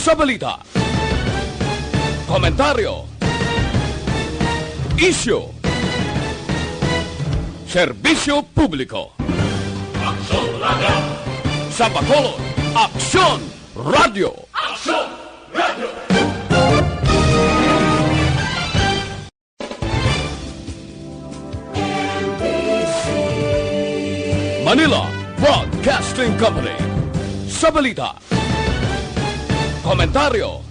sa balita, komentaryo, isyu, serbisyo publiko. Aksyon Radio! Sa Bacolod, Aksyon Radio! Aksyon Radio! Manila Broadcasting Company. Sa balita, komentaryo,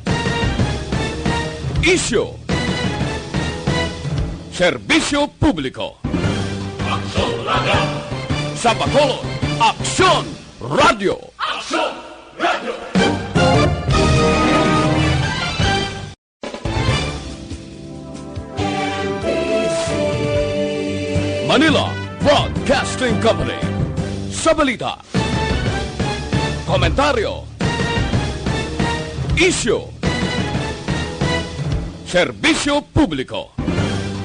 isyu, serbisyo publiko. Aksyon Radio! Sa Bacolod, Aksyon Radio! Aksyon Radio! Manila Broadcasting Company. Sa balita, komentaryo, isyu, serbisyo publiko.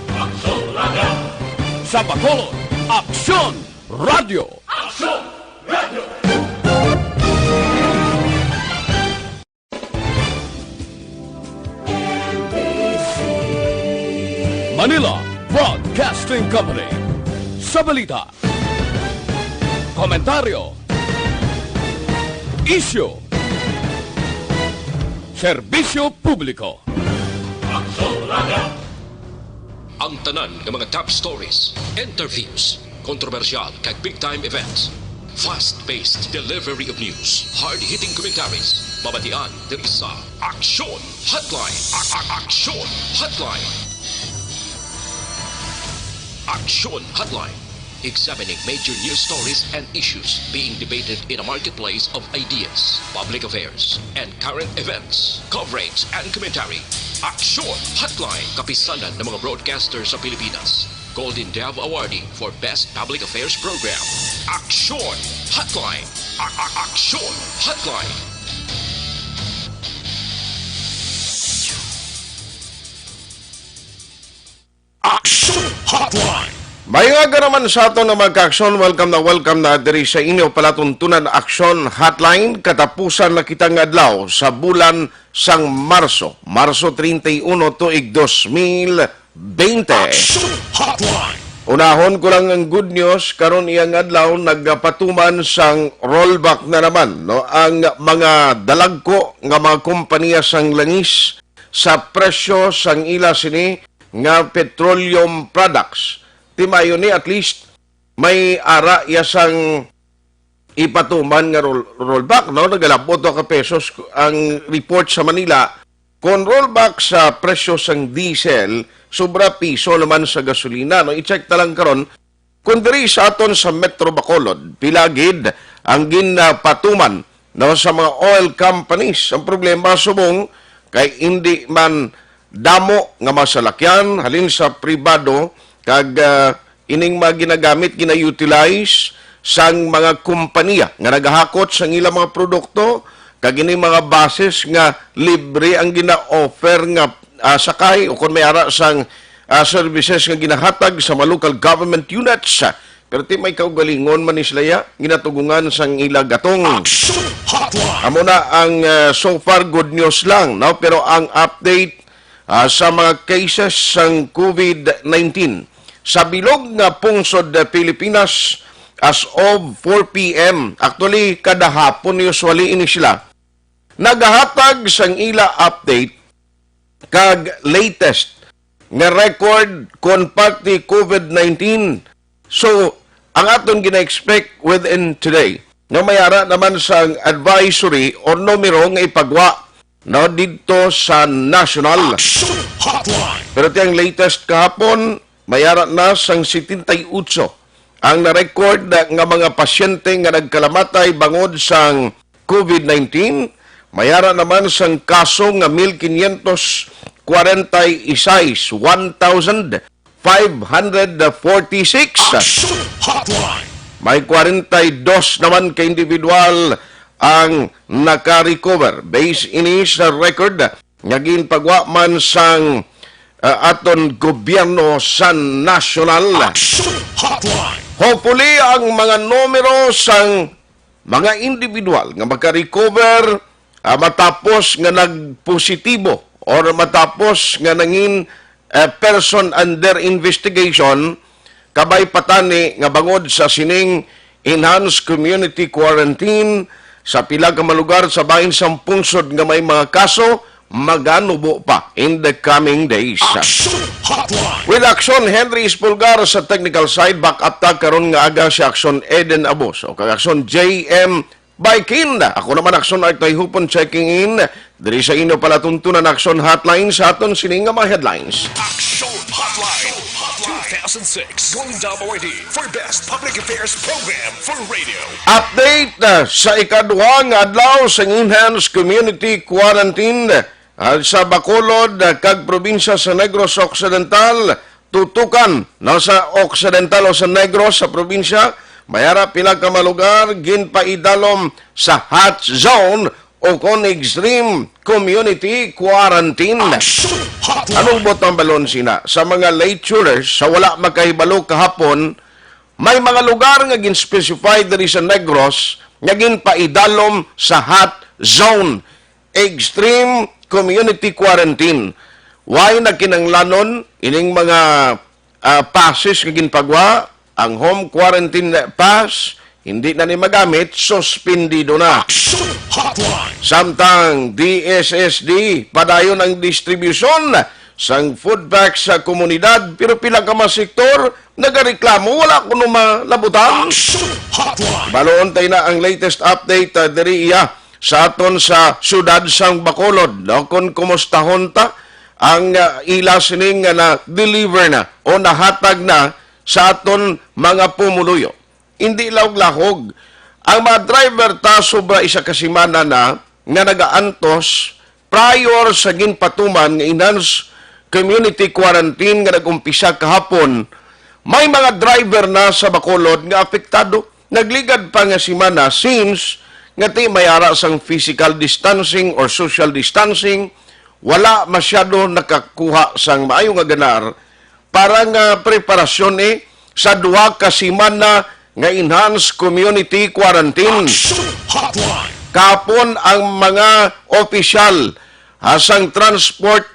Aksyon Radio! Sa Bacolod, Aksyon Radio! Aksyon Radio! Manila Broadcasting Company. Sa balita, komentaryo, isyu, serbisyo publiko. Aksyon Radio! Ang tanan ng mga top stories, interviews, kontrobersyal kag big-time events, fast-paced delivery of news, hard-hitting commentaries, babatian ng isa, Aksyon Hotline! Aksyon Hotline! Aksyon Hotline! Examining major news stories and issues being debated in a marketplace of ideas, public affairs, and current events. Coverage and commentary. Aksyon Hotline. Kapisanan ng mga broadcasters sa Pilipinas. Golden Dove Awardee for Best Public Affairs Program. Aksyon Hotline. Aksyon Hotline. Aksyon Hotline! Mayangaga naman sa ato na magka-aksyon, welcome na diri sa inyo palatuntunan Aksyon Hotline. Katapusan na kitang adlaw sa bulan sang Marso 31 tuig 2020. Aksyon Hotline! Unahon ko lang ang good news, karon iyang adlaw nagpatuman sang rollback na naman no ang mga dalagko nga mga kompanya sang langis sa presyo sang ila sini nga petroleum products. Timayo ni at least may ara iya sang ipatuman nga rollback no nagalabot ka pesos ang report sa Manila kon rollback sa presyo sang diesel sobra piso naman sa gasolina no i-check ta lang karon kun diri sa aton sa Metro Bacolod pilagid ang ginapatuman no sa mga oil companies. Ang problema subong kay hindi man damo nga masalakyan halin sa pribado kag ining mga ginagamit, gina-utilize sang mga kompanya nga naghahakot sang ilang mga produkto kag ining mga bases nga libre ang gina-offer nga sakay o kung may ara sang services nga ginahatag sa mga local government units. Pero ti may kaugalingon man islaya, ginatugungan sang ila gatong. Aksyon Hotline! Amo na ang so far good news lang, no? Pero ang update sa mga cases sang COVID-19 sa bilog nga pungsod Pilipinas as of 4 p.m. Actually, kada hapon usually ini sila nagahatag sang ila update kag latest nga record kon pati COVID-19. So, ang aton gina-expect within today nga mayara naman sang advisory or numero nga ipagwa no dito sa national. Aksyon Hotline! Pero tiyang latest kahapon mayara na sang 78 ang na-record nga mga pasyente nga nagkalamatay bangod sang COVID-19. Mayara naman sang kaso nga 1,546, 1,546. Aksyon Hotline! May 42 naman ka individual ang naka-recover. Based ini sa record nga ginpagwa man sang aton gobyerno sa national. Aksyon Hotline! Hopefully, ang mga numero sang mga individual nga maka-recover matapos nga nagpositibo or matapos nga nangin person under investigation kabay patani nga bangod sa sining enhanced community quarantine sa pila ka mga lugar sa bahin sang pungsod nga may mga kaso maganubo pa in the coming days. Action Hotline. With Action Henry Espulgar sa technical side, back up ta karon nga aga si Action Eden Abos o kag Action JM Baikin. Ako naman Action Artoy Hupon checking in diri sa inyo pala tuntunan Action Hotline sa aton sining nga mga headlines. Action Hotline. 2006 Golden Dome Awardee for Best Public Affairs Program for Radio. Update sa ikaduha nga adlaw sa enhanced community quarantine sa Bacolod kag probinsya sa Negros Occidental. Tutukan sa Occidental o sa Negros sa probinsya mayara pila ka malugar ginpaidalom sa hot zone o kon extreme community quarantine. Action Hotline. Anong botang balon sina? Sa mga late tourers, sa wala magkahibalo kahapon, may mga lugar nga gin-specify diri sa Negros nga ginpaidalom sa hot zone, extreme community quarantine. Why na kinanglanon ining mga passes nga ginpagwa, ang home quarantine pass, hindi na ni magamit, suspendido na. Action Hotline. Samtang DSSD, padayon ang distribusyon sang food packs sa komunidad, pero pila ka mga sektor, nagareklamo, wala kuno malabutan. Action Hotline. Baloon tayo na ang latest update diri iya sa aton sa sudad sang Bacolod. No? Kung kumustahon ta, ang ila sining na deliver na o nahatag na sa aton mga pumuluyo. Hindi lahog. Ang mga driver ta sobra isa ka semana na nga nagaantos prior sa ginpatuman nga enhanced community quarantine nga nagumpisa kahapon. May mga driver na sa Bacolod nga apektado. Nagligad pa nga semana since nga ti mayara sang physical distancing or social distancing, wala masyado nakakuha sang maayo nga ganar para nga preparasyon sa duha ka semana nga enhanced community quarantine. Action Hotline. Kapon ang mga opisyal sang transport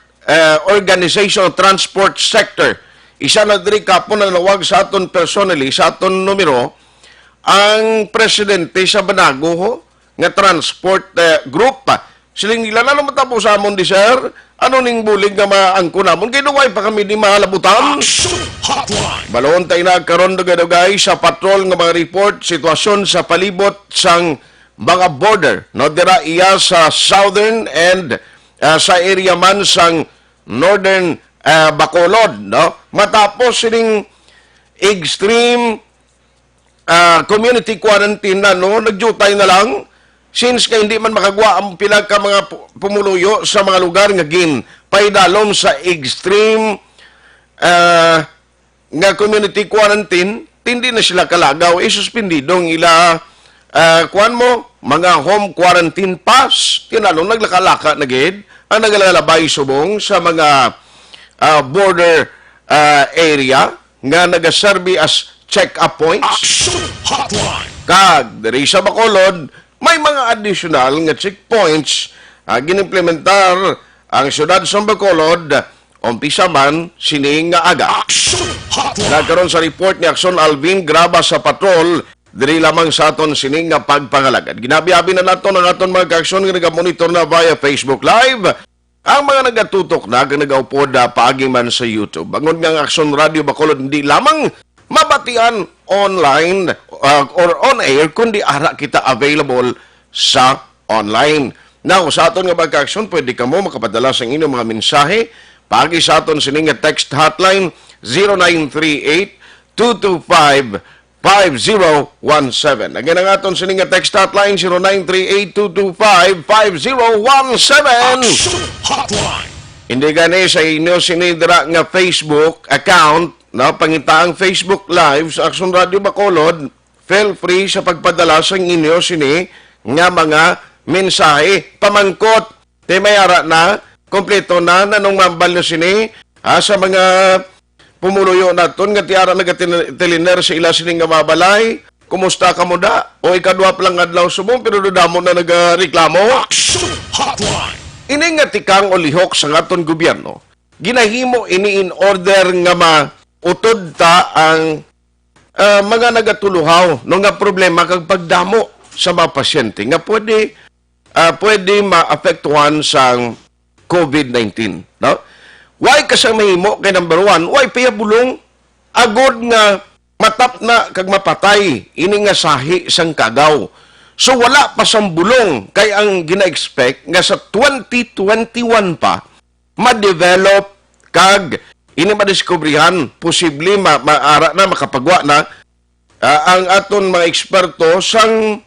organization, transport sector. Isa na diri kapon na nawag sa aton personally, sa aton numero, ang presidente sa Banago nga transport group. Siling nila na matapos sa amon di sir, ano ning bulig nga maangko namon, ginuway pa kami di mahalabutan. Action Hotline. Balon tayo na karon dugay sa patrol nga mga report sitwasyon sa palibot sang mga border no dira iya sa southern and sa area man sang northern Bacolod no matapos sining extreme community quarantine na no nagjutay na lang since kay hindi man makagwa ang pila ka mga pumuluyo sa mga lugar nga gin paidalom sa extreme nga community quarantine, hindi na sila kalagaw, isuspendidong ila kuan mo, mga home quarantine pass, tinalong naglakalaka na gid, ang nagalalabay subong sa mga border area nga nagaserbi as check-up points. Action Hotline. Kag, diri sa Bacolod, may mga additional nga checkpoints ginimplementar ang syudad sa Bacolod umpisa man sining nga aga. Action Hotline. Nagkaroon sa report ni Action Alvin Graba sa patrol diri lamang sa aton sining nga pagpangalagad. Ginabi-abi na nato ang aton mga ka-aksyon nga nagamonitor na via Facebook Live. Ang mga nagatutok na kag nagaupod paagi man sa YouTube. Bangon nga ang Action Radio Bacolod hindi lamang mabatian online or on air kundi ara kita available sa online. Now, sa aton nga pagka-aksyon, pwede ka mo makapadala sa inyong mga mensahe pagi sa aton sining nga text hotline 0938-225-5017. Again ang aton sining nga text hotline 0938-225-5017. Action Hotline. Hindi gani sa inyo sinidra nga Facebook account na pangitaang Facebook Live sa Action Radio Bacolod, feel free sa pagpadala sa inyo sini nga mga mensahe. Pamangkot, mayara na, kompleto na, nanong mambal nyo sini, sa mga pumuluyo naton nga tiara nagatiliner sa ila sining nga mabalay, kumusta ka mo da? O ikadwa pa lang adlaw subong pero damo na nagareklamo. Action Hotline. Ini nga tikang o lihok sa aton gobyerno, ginahimo ini in order nga mautod ta ang mga nagatuluhaw no nga problema kag pagdamo sa mga pasyente nga pwede maapektuhan sa COVID-19, no? Why ka sa mahimo kay number one, why payabulong agod nga matap na kag mapatay ini nga sahi sang kagaw. So wala pa sang bulong kay ang gina-expect nga sa 2021 pa ma-develop kag ini madiskubrihan posible maara na makapagwa na ang aton mga eksperto sang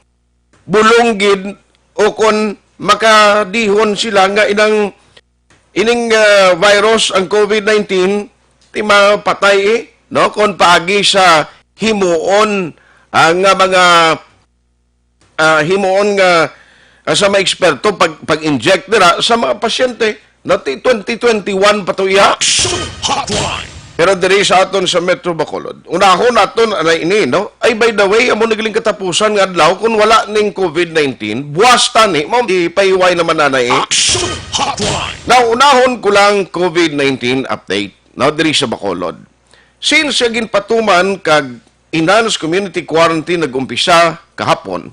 bulong gid o kon makadihon sila nga ining virus ang COVID-19 ti mapatay no kon paagi sa himuon ang mga himuon nga sa mga eksperto pag-inject nila sa mga pasyente no ti 2021 patuya. Action Hotline. Pero diri sa aton sa Metro Bacolod, unahon naton anay ini, no? Ay, by the way, amo nagaling katapusan nga adlaw kung wala ning COVID-19, buwas tani, mo ipahiway naman nanay. Action Hotline. Now, unahon ko lang COVID-19 update, no? Diri sa Bacolod. Since agin patuman kag enhanced community quarantine nag-umpisa kahapon,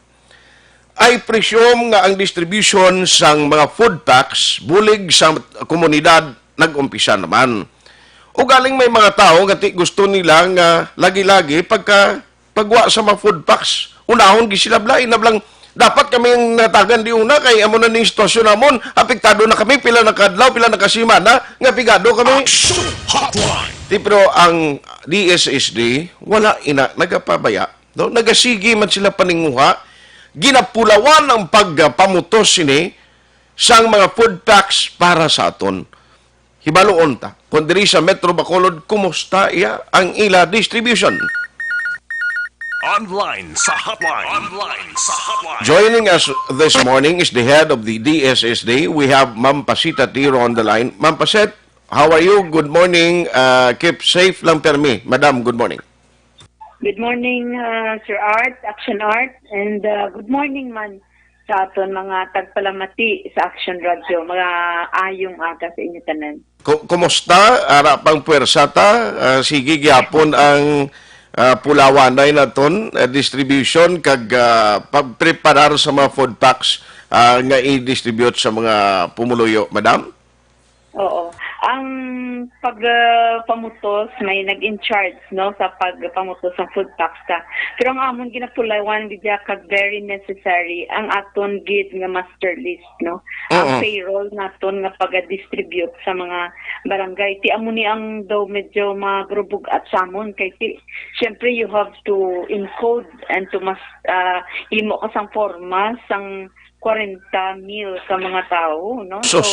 ay presume nga ang distribution sang mga food packs bulig sa komunidad nag-umpisa naman. O galing may mga tao nga gusto nila nga lagi-lagi pagwa sa mga food packs. Unahon gi sila blay na blang dapat kami yung natagan di una kay amo na ning sitwasyon namon, apektado na kami pila na kadlaw, pila na kasimana nga pigado kami. Action Hotline. Pero ang DSSD wala ina nagapabaya. No? Nagasigi man sila paninguha, ginapulawan ang pagpamutos sini sang mga food packs para sa aton. Hibaloon ta. Kung diri sa Metro Bacolod, kumusta iya ang ila distribution? Online sa hotline. Online sa hotline. Joining us this morning is the head of the DSSD. We have Ma'am Pasita Tiro on the line. Ma'am Pasit, how are you? Good morning. Keep safe lang permi. Madam, good morning. Good morning, Sir Art, Action Art, and good morning man sa aton mga tagpalamati sa Action Radio, mga ayong aga sa inyo tanan. Kumusta? Ara pang puwersa ta? Sige gyapon ang pulawanay naton distribution kag pagpreparar sa mga food packs nga i-distribute sa mga pumuluyo, madam? Oo. Ang pagpamutos may nag-in-charge no sa pagpamutos ng food packs ta. Pero ang amon ginapulawan gidya kag very necessary ang aton gid nga master list no. Ang payroll naton nga pag-distribute sa mga barangay. Ti amo ni ang daw medyo magrubog at samon kay syempre you have to encode and to himo ka sang forma sang 40 mil ka mga tao no. So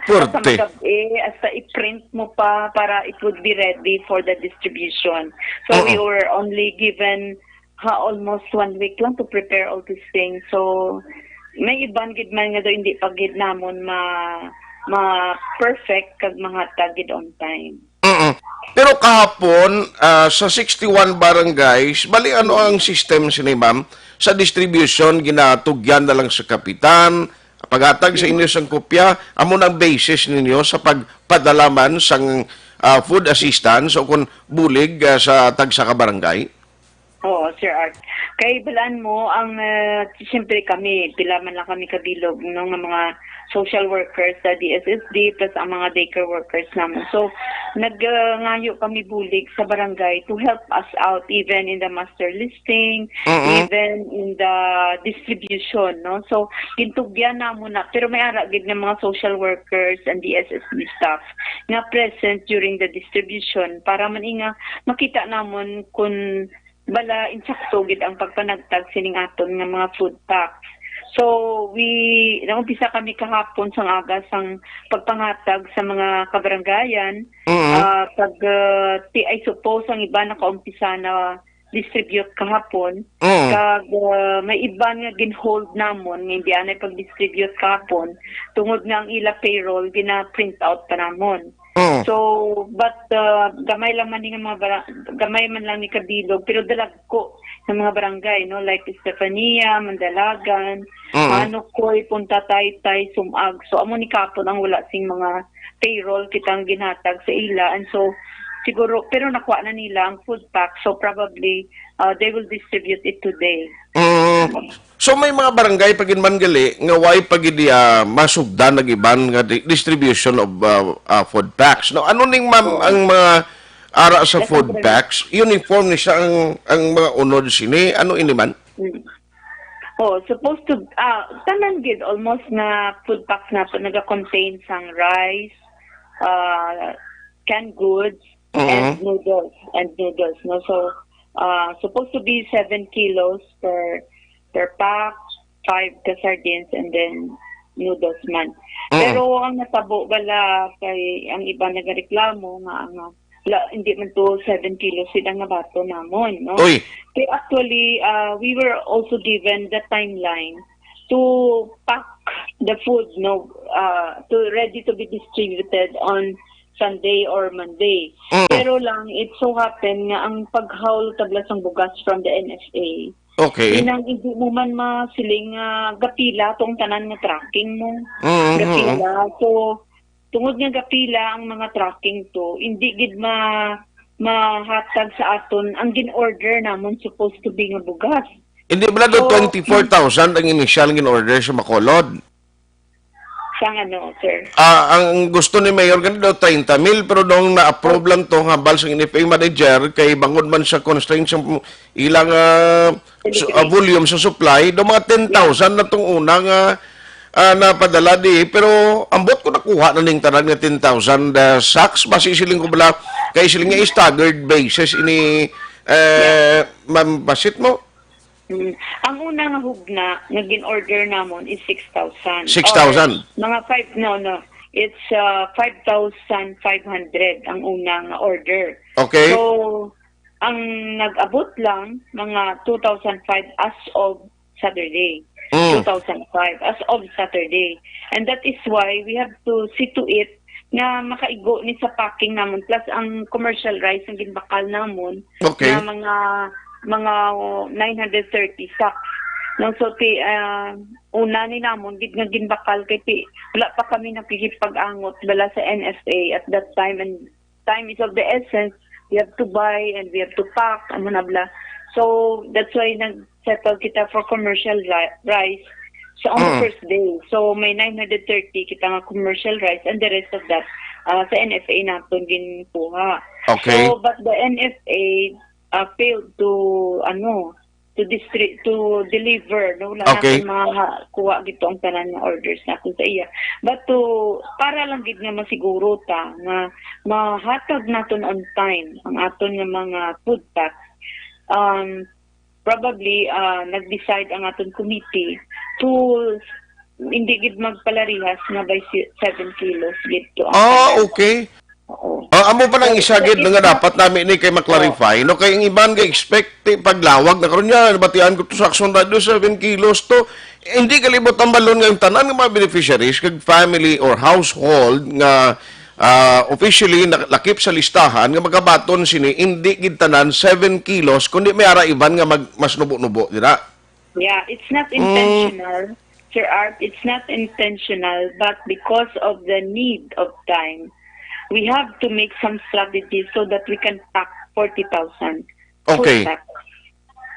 Porte. Hasta i-print mo pa para it would be ready for the distribution. So we were only given almost 1 week lang to prepare all these things. So may iban gid man nga do hindi pagid namon ma-perfect kag mga tagid on time. Pero kahapon sa 61 barangays, bali ano ang system sini ma'am sa distribution ginatugyan na lang sa kapitan pagatag sa inyo sang kopya, amo nang basis ninyo sa pagpadalaman sang food assistance o kung bulig sa tagsa ka barangay? Oo, Sir Art. Kay balaan mo, ang siyempre kami, pila man lang kami kabilog ng mga social workers sa DSSD plus ang mga daycare workers naman. So, nagngayo kami bulig sa barangay to help us out even in the master listing, even in the distribution, no? So, gintugyan na muna. Pero may aragid ng mga social workers and DSSD staff nga present during the distribution para maninga makita namon kung bala insakto gid ang pagpanagtag sining aton nga mga food packs. So nagumpisa kami kahapon sang aga sang pagpangatag sa mga kabarangayan. Pag I suppose ang iba nakaumpisa na distribute kahapon. Kag may iba nga ginhold namon nga hindi anay pag-distribute kahapon tungod nga ang ila payroll gina-print out pa namon. Mm. So, but gamay lang man ni nga mga gamay man lang ni kabilog, pero dalag ko ng mga barangay, no? Like Estefania, Mandalagan, Manukoy, Punta Taytay, Sumag. So, amo ni kapon ang wala sing mga payroll kitang ginhatag sa ila. And so, siguro, pero nakuha na nila ang food pack. So, probably, they will distribute it today. So may mga barangay pagin man gali nga way pagidi masugdan nagiban nga distribution of food packs. No, ano ning ma'am ang mga ara sa food packs? Uniform ni siya ang mga unod sini. Ano ini man? Oh, supposed to tanan gid almost na food packs na po naga-contain sang rice, canned goods, and noodles no. So supposed to be 7 kilos per pack, 5 ka sardines, and then noodles man. Pero ang natabo wala kay ang iba nagareklamo nga hindi man to 7 kilos sila nga bato namon, no? Uy. Kaya actually, we were also given the timeline to pack the food, no, to ready to be distributed on Sunday or Monday. Pero lang, it so happen nga ang paghaul tablas ng bugas from the NFA. Okay. Inang hindi mo man masiling gapila tong tanan nga tracking mo. Gapila. So, tungod nga gapila ang mga tracking to, hindi gid mahatag sa aton ang gin-order namon supposed to be nga bugas. Hindi ba do 24,000 ang initial gin-order sa Bacolod? Sang ano, sir? Ang gusto ni Mayor ganito 30,000 pero nung na-approve lang to habal sa NFA manager kay bangod man sa constraints sa ilang volume sa supply do mga 10,000 na tong unang napadala di pero ambot ko nakuha na ning tanan nga 10,000 sacks basi siling ko bala kay siling nga staggered basis ini Ma'am Basit mo. Ang unang nga hugna nga gin-order namon is 6,000. 6,000? Mga 5, no. It's 5,500 ang unang order. Okay. So, ang nag-abot lang, mga 2,005 as of Saturday. 2,005 as of Saturday. And that is why we have to see to it na makaigo ni sa packing namon plus ang commercial rice ang ginbakal namon Okay. na mga 930 sacks. No, so una ni namon gid nga ginbakal kay wala pa kami nakikipag-angot bala sa NFA at that time, and time is of the essence. We have to buy and we have to pack and bla. So that's why nag-settle kita for commercial rice on the first day. So may 930 kita nga commercial rice and the rest of that sa NFA naton ginkuha. Okay. So but the NFA failed to deliver, no, wala Okay. natin kuha gito ang tanan nga orders natin sa iya, but para lang gid nga masiguro ta nga mahatag naton on time ang aton nga mga food packs. Probably nag-decide ang aton committee to hindi gid magpalarihas nga by 7 kilos gito ang tanan. Okay. Oo. Amo pa nang isa gid nga dapat namin ni kay ma-clarify no kay ang iban nga expect paglawag na karon niya batian ko to sa action radio 7 kilos to hindi kalibot ang balon nga yung tanan nga mga beneficiaries kag family or household nga officially lakip sa listahan nga magabaton sini hindi gid tanan 7 kilos kundi may ara iban nga mas nubo-nubo dira. Yeah, it's not intentional, Sir Art. It's not intentional, but because of the need of time, we have to make some strategies so that we can pack 40,000. Okay.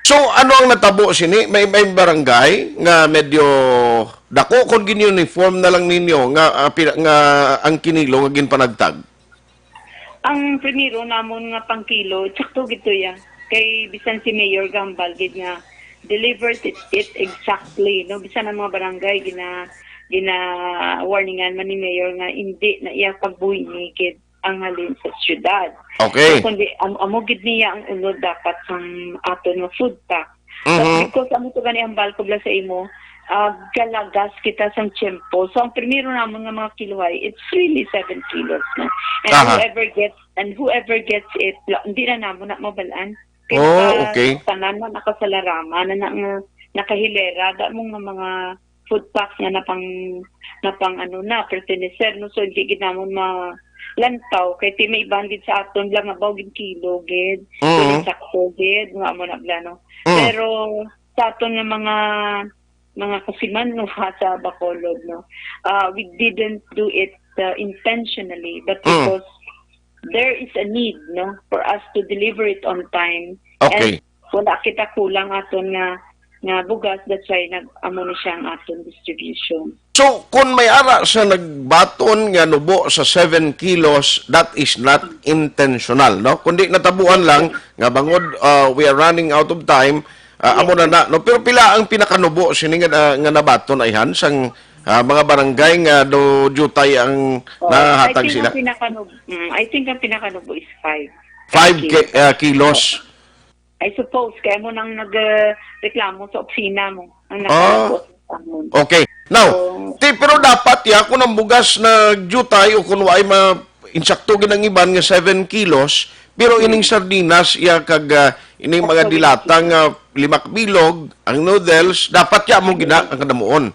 So ano ang natabo sini? May barangay nga medyo dako kon gin-uniform na lang ninyo nga ang kinilo nga ginpanagtag. Ang primero namon nga pangkilo, sakto gito ya. Kay bisan si Mayor Gambal gid nga delivered it exactly, no, bisan ang mga barangay gina warningan man ni Mayor nga hindi na iya pagbuhi ni gid ang halin sa syudad. Okay. So, kundi amo gid niya ang unod dapat sang aton nga food pack. But because amo to gani ang balko bla sa imo, galagas kita sang tiyempo. So ang primero namon nga mga kiluhay, it's really 7 kilos, no? And whoever gets it, hindi na namon na mabalaan. Okay. Tanan na nakasalarama na nakahilera da mong mga food packs nga na pang pertenecer, no, so hindi gid namon lantaw kay ti may bandit sa aton lang abaw gid kilo gid. Sakto gid nga mo na plano. Pero sa aton nga mga kasiman no sa Bacolod no. We didn't do it intentionally but because there is a need no for us to deliver it on time. Okay. And wala kita kulang aton nga bugas, that's why nag-amo na siya ang aton distribution. So, kung may ara sa nagbaton nga nubo sa 7 kilos, that is not intentional, no? Kundi natabuan lang nga bangod we are running out of time, amo na. No? Pero pila ang pinakanubo sini nga nabaton ayhan sang mga barangay nga do jutay ang nahatag sila? I think ang pinakanubo is 5. 5 kilos. I suppose, kaya mo nang nagreklamo sa opisina mo. Ang nakapot. Okay. Now, pero dapat kung ang bugas na jutay o kung ay insakto ginang iban nga 7 kilos, pero ining sardinas, kag ining mga dilatang 5 bilog, ang noodles, dapat mo gina ang kadamuon.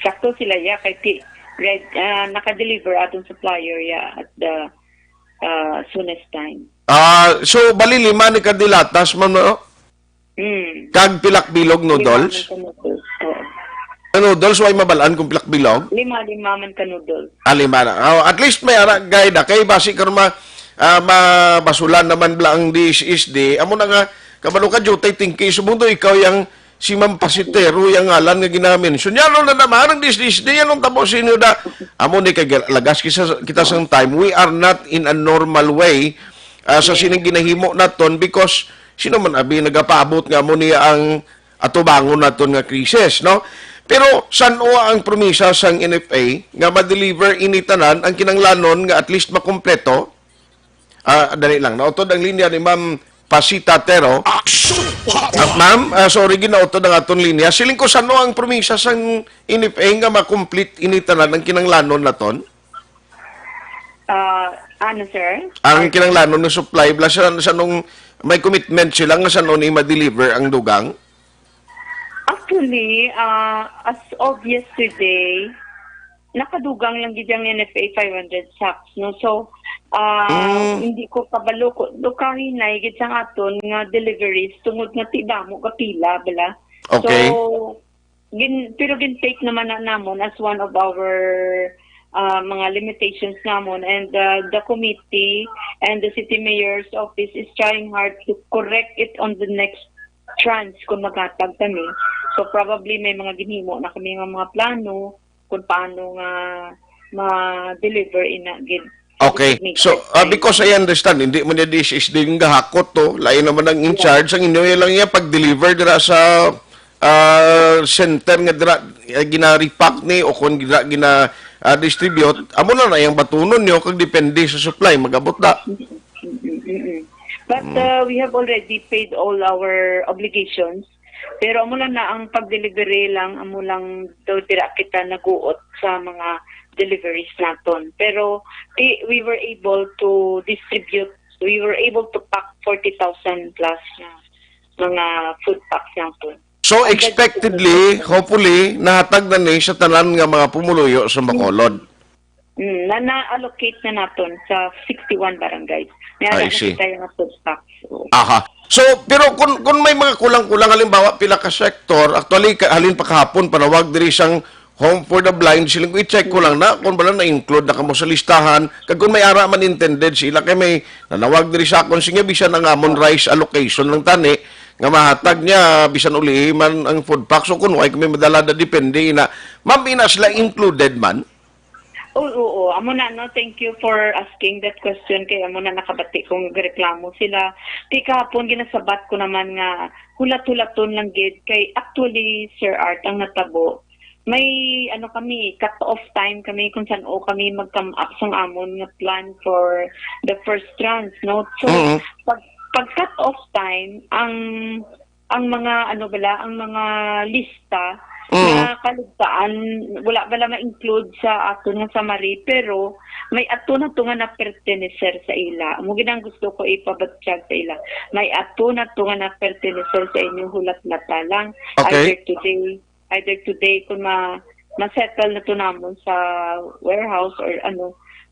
Sakto sila kay naka-deliver atong supplier at the soonest time. So, bali 5 ni kadilatas, ma'am, no? Kag pilak bilog noodles? Noodles, way mabalaan kung pilak bilog? 5 man ka noodles. 5 na. At least may guide kay basi karon mabasulan naman blang DSSD. Amo na nga, kabalo ka jutay tingki, sumundo ikaw yang si Ma'am Pasitero, yung ngalan nga ginamin. So, yan na naman, ang DSSD, yan ang tapos sinyo da. Amo ni kay lagas kita sa time, we are not in a normal way sa sining ginahimo naton because sino man abi nagapaabot nga mo niya ang atubangon naton nga krisis, no? Pero san ang promisa sang NFA nga ma-deliver initanan ang kinanglanon nga at least makumpleto? Dali lang, nautod ang linya ni Ma'am Pasita Tero. Ma'am, sorry, ginautod ang aton linya. Siling ko san ang promisa sang NFA nga makomplete initanan ang kinanglanon naton? Ano, sir? Ang kinanglanon ng supply, sa nung may commitment sila nga sa nung i-deliver ang dugang? Actually, as of yesterday, nakadugang lang gid ang NFA 500 sacks, no? So, hindi ko kabalo ko. Dukahin na gid sang aton nga deliveries tungod nga tidamo kapila bala. Okay. So, pero gin-take naman na namon as one of our mga limitations namon, and the committee and the city mayor's office is trying hard to correct it on the next tranche kung maghatag kami. So probably may mga ginhimo na kami nga mga plano kung paano nga ma-deliver gid. Okay. So, because I understand, hindi mo niya DSSD yung gahakot to, lain naman ang in-charge, ang inyo lang niya pag-deliver dira sa center nga dira gina-repack ni o kung distribute, amo na yung batunon niyo kag depende sa supply, magabot da. But we have already paid all our obligations. Pero amo lang na ang pag-delivery lang, amo lang daw dira kita naguot sa mga deliveries naton. Pero we were able to distribute, we were able to pack 40,000 plus na mga food packs naton. So expectedly, hopefully, nahatag na ni sa tanan nga mga pumuluyo sa Bacolod. Na-allocate na naton sa 61 barangays. I see. Tayo nga food stocks. Aha. So, pero kung may mga kulang-kulang, halimbawa, pila ka sektor, actually, halin pa kahapon, panawag diri siyang Home for the Blind, silang i-check ko lang na kung bala na-include na kamo sa listahan, kag kung may ara man intended sila, kay may nanawag diri sa akon, sige, bisan ang amon rice allocation ng tani, nga mahatag niya, bisan uli man ang food pack, so kung ay kami madala na depende na, ma'am, ina sila included man? Oo. Amo na, no? Thank you for asking that question. Kaya amo na nakabati kung reklamo sila. Di kahapon, ginasabat ko naman nga hulat-hulaton lang gid. Kay actually, Sir Art, ang natabo, may kami, cut-off time kami kung saan kami mag-come up sang amon nga plan for the first trans, no? So, pag cut-off time, ang mga ang mga lista na kaligtaan, wala bala ma-include sa ato nga summary, pero may ato na to nga na-pertenecer sa ila. Mo ginang gusto ko ipabatsyag sa ila. May ato na to nga na-pertenecer sa inyong hulat-lata lang. Okay. Either today kung ma-settle na to namon sa warehouse or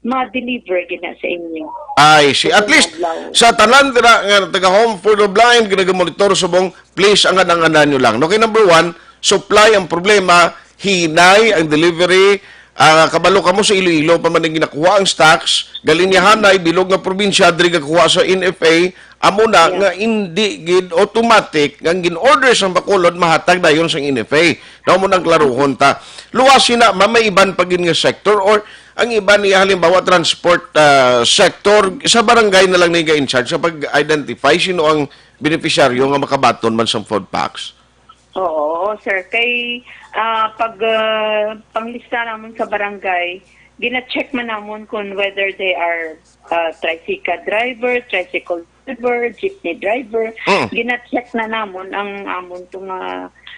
ma-deliver gina sa inyo. Ay, si at least sa tanan dira nga taga home for the blind monitor subong please ang angan nyo lang. Okay, number 1, supply ang problema, hinay ang delivery, kabalo kamo sa Iloilo pa man ang ginakuha ang stocks, galinyahanay bilog nga probinsya diri gakuha sa NFA, amo na nga hindi gid automatic nga gin-order sa Bacolod mahatag dayon sa NFA. Daw mo nang klaruhon ta. Luwasin na may iban pagin nga sector or ang iba niya halimbawa transport sector sa barangay na lang niya in charge sa pag-identify sino ang beneficiaryo nga makabaton man sa food packs. Oo, sir. Kay panglista naman sa barangay, gina-check man naman kung whether they are tricycle driver, jeepney driver. Gina-check na naman ang amon itong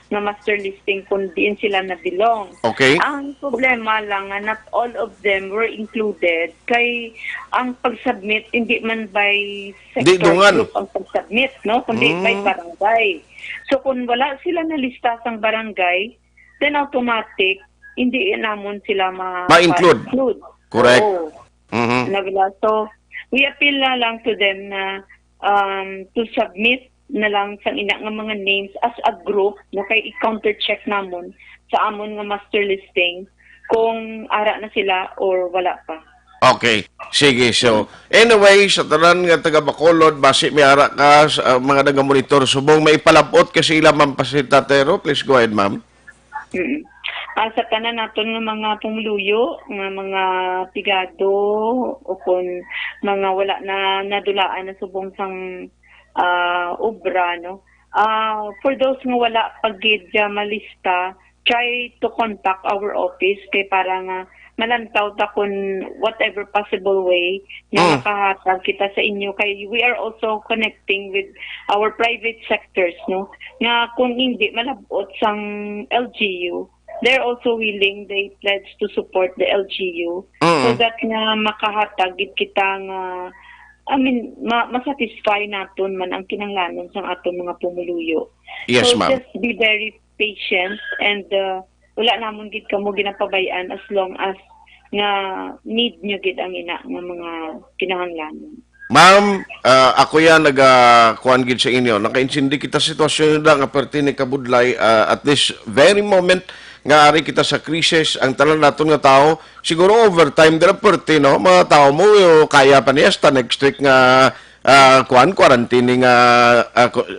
nga master listing kung diin sila na belong. Okay. Ang problema lang, not all of them were included. Kay ang pag-submit, hindi man by sector group ang pag-submit, no? Kundi by barangay. So kung wala sila na lista sa barangay, then automatic, hindi namon sila ma-include. Correct. So, we appeal na lang to them na to submit na lang sa ina nga mga names as a group no kay i-counter check namon sa amon nga master listing kung ara na sila or wala pa. Okay. Sige. So, anyway, sa tanan nga taga Bacolod, basi may ara ka sa mga naga-monitor subong may palabot kasi ila ma'am Pasitatero. Please go ahead, ma'am. Sa tanan naton nga mga pumuluyo, nga mga pigado o kung mga wala na nadulaan na subong sang obra, no? For those nga wala pagid malista, try to contact our office kay para nga malantaw ta kung whatever possible way na makahatag kita sa inyo. Kay we are also connecting with our private sectors, no? Nga kung hindi malabot sang LGU, they're also willing, they pledge to support the LGU so that nga makahatag kita nga masatisfy naton man ang kinanglanon sa aton mga pumuluyo. Yes, so ma'am. just be very patient and wala namon gid kamo ginapabayaan as long as nga need nyo gid ang ina nga mga kinahanglanon. Ma'am, ako yan nag-kuhan gid sa inyo. Nakaintindi kita sitwasyon na nga perti ni Kabudlay at this very moment nga ari kita sa krisis ang tanan naton nga tao siguro overtime dira perti no mga tao mo kaya pa niya sta next week nga quarantine nga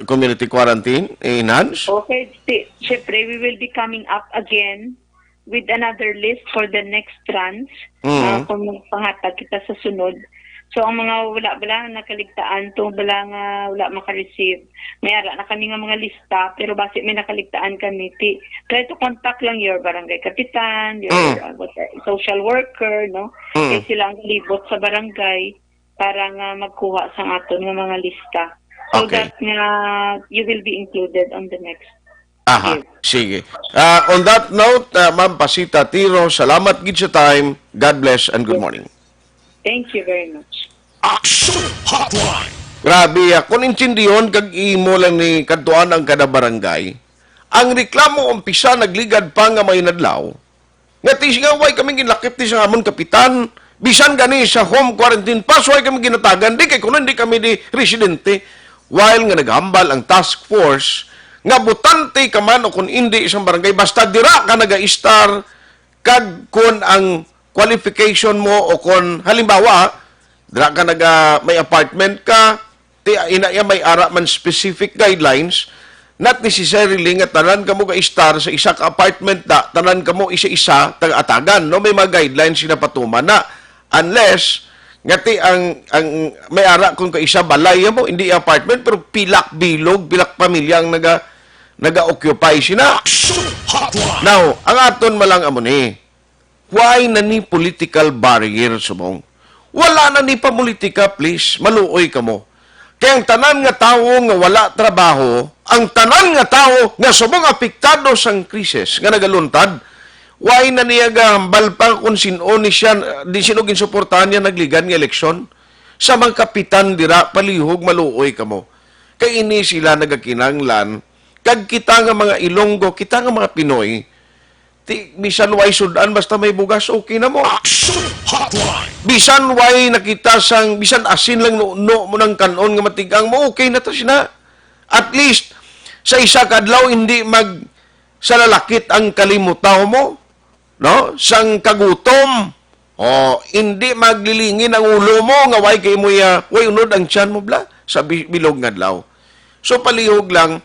community quarantine enhance. Okay, syempre we will be coming up again with another list for the next tranche kung panghatag kita sa sunod. So ang mga wala nakaligtaan to wala maka-receive. May ara na kami nga mga lista pero base may nakaligtaan kami. Try to contact lang your barangay kapitan, your social worker, no? Kaya sila ang libot sa barangay para nga magkuha sa aton nga mga lista. So that nga you will be included on the next. Sige. On that note, Ma'am Pasita Tiro, salamat gid sa time. God bless and good morning. Thank you very much. Action Hotline. Grabe, kung intindiyon kag imo lang ni kadtuan ang kada barangay, ang reklamo umpisa nagligad pa nga may nadlaw. Nga nga way kami ginlakip ti sa amon kapitan, bisan gani sa home quarantine pass way kami ginatagan di kay kuno hindi kami di residente while nga naghambal ang task force nga butante ka man o kung hindi isang barangay basta dira ka naga-star kag kun ang qualification mo o kung halimbawa dira ka may apartment ka inaya may ara man specific guidelines not necessarily nga tanan kamo ga-star sa isa ka apartment tanan kamo isa-isa taga-atagan no may mga guidelines sina patuman na unless ngati ang may ara kung kaisa balay mo hindi apartment pero pilak pamilya ang naga-occupy sina. Now ang aton malang amo ni why na ni political barrier subong wala na ni pa politika please maluoy kamo kaya ang tanan nga tao nga wala trabaho ang tanan nga tao nga subong apektado sang krisis nga nagaluntad why na niya gahambal pa kung sino ni siya di sino ginsuportahan niya nagligan nga eleksyon sa mga kapitan dira palihog maluoy kamo kay ini sila nagakinanglan kag kita nga mga Ilonggo kita nga mga Pinoy Bisan way sudan, basta may bugas, okay na mo. Action Hotline. Bisan way nakita sang, bisan asin lang no mo ng kanon nga matigang mo, okay na to siya. At least, sa isa kadlaw, hindi sa lalakit ang kalimutaw mo, no? Sang kagutom, hindi maglilingin ang ulo mo, nga way kay mo way unod ang tiyan mo bla, sa bilog nga adlaw. So, palihog lang,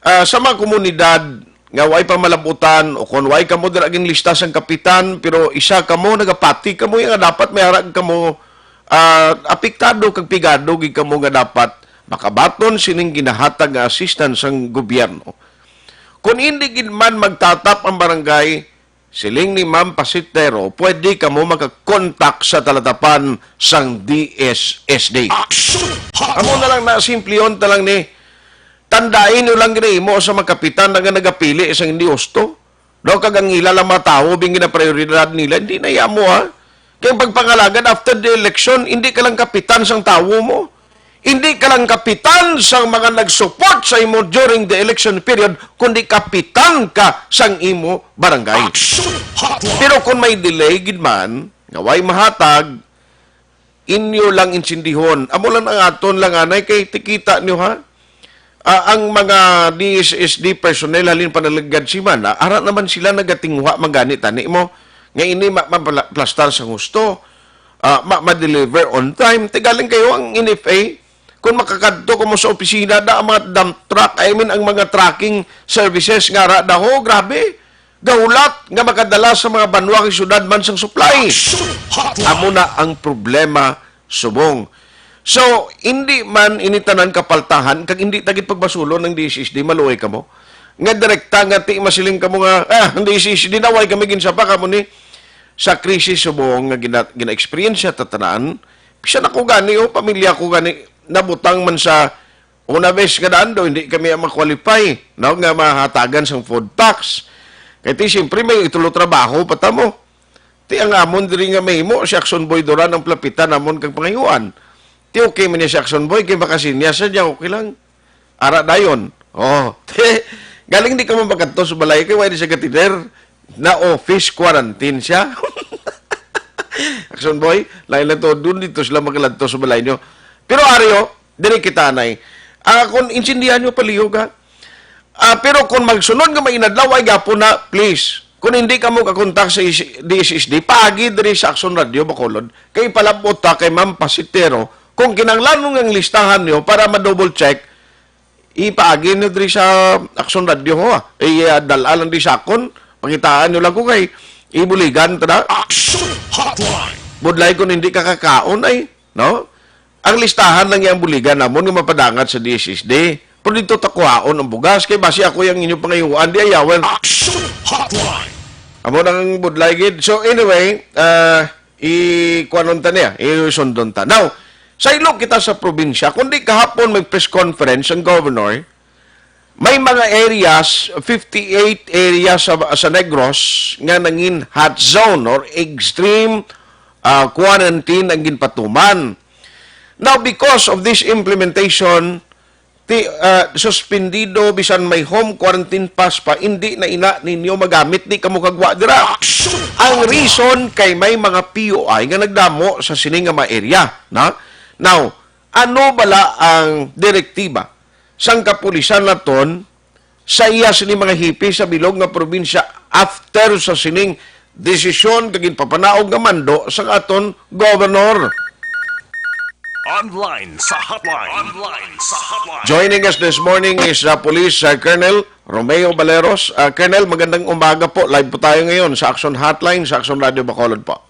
sa mga komunidad, nga way pa malabutan o kung way ka mo diraging lista sang kapitan pero isa ka mo nagapati ka mo nga dapat may harag ka mo apektado kag pigado gid ka mo nga dapat makabaton sining ginahatag nga assistance sang gobyerno. Kung hindi gid man magtatap ang barangay siling ni Ma'am Pasitero, pwede ka mo makakontak sa talatapan sang DSSD. Action Amo Hotline. na lang na simple yun talang ni tandain nyo lang gini mo sa mga kapitan na nga nagapili isang hindi husto. No, kagang ila lang mga tao, bingin na prioridad nila, hindi na mo ha. Kaya pagpangalagan, after the election, hindi ka lang kapitan sang tao mo. Hindi ka lang kapitan sang mga nag-support sa imo during the election period, kundi kapitan ka sang imo barangay. Action Hotline. Pero kung may delay, gidman, ngaway mahatag, inyo lang insindihon. Amo lang ang aton lang anay, kay tikita nyo ha. Ang mga DSSD personnel halin panalagad si man, ara naman sila nagatingwa magani tani mo nga ini maplastar sa gusto, ma-deliver on time. Tigaling kayo ang NFA kung makakadto ko mo sa opisina da ang mga dump truck, I mean ang mga tracking services nga ara daho, grabe. Gaulat nga makadala sa mga banwa kay syudad man sang supply. Action Hotline. Amo na ang problema subong. So, hindi man initanan kapaltahan, kag hindi tagit pagbasulo ng DSSD, maluoy ka mo. Nga direkta, nga ti masiling ka mo nga, ang DSSD naway kami ginsapa ka mo ni, sa krisis subong nga gina-experience siya tatanaan, pisa na ko gani, pamilya ko gani, nabutang man sa una bes nga daan do, hindi kami ma-qualify, no, nga mahatagan sang food tax. Kaya ti, siyempre, may itulo trabaho, pata mo. Ti, ang amon diri nga may mo, si Action Boy Doran ang plapitan amon kang pangayuan. Ti okay man niya si Action Boy, kay makasinya sa niya, okay lang. Ara dayon. Galing di ka mo magkanto sa balay, kay why di siya katiner, na office quarantine siya. Action Boy, lain lang to, dun dito sila magkalanto sa balay nyo. Pero Aryo, diri kita anay, kung insindihan nyo palihog ha, pero kung magsunod nga mainadlaw, ay gapo na, please, kung hindi ka mo kakontak sa DSSD, paagi diri sa Action Radio, Bacolod, kay palabot ta kay Ma'am Pasitero, kung kinanglanong ang listahan nyo para ma-double check, ipaagi nyo diri sa Action Radio ho. Dalalan di sa akon, pakitaan nyo lang ko kay ibuligan tada. Action Hotline. Budlay kung hindi ka kakaon ay, no? Ang listahan lang yung buligan namon nga mapadangat sa DSSD. Pero dito takwaon ang bugas, kay basi ako yung inyong pangayuan, di ayawan. Action Hotline. Amo nang budlay gid. So anyway, i-kuanon ta niya, i-sundon ta. Now, sa ilog kita sa probinsya, kundi kahapon may press conference ang governor, may mga areas, 58 areas sa Negros, nga nangin hot zone or extreme quarantine ang ginpatuman. Now, because of this implementation, suspendido, bisan may home quarantine pass pa, hindi na ina ninyo magamit, di ka mo kagwa dira. Ang reason kay may mga POI nga nagdamo sa sining nga mga area, na? Now, ano bala ang direktiba sang kapulisan naton sa iya sining mga hipi sa bilog nga probinsya after sa sining desisyon kagin papanaog nga mando sa aton governor? Online sa hotline. Online sa hotline. Joining us this morning is Police Colonel Romeo Baleros. Colonel, magandang umaga po. Live po tayo ngayon sa Action Hotline, sa Action Radio Bacolod po.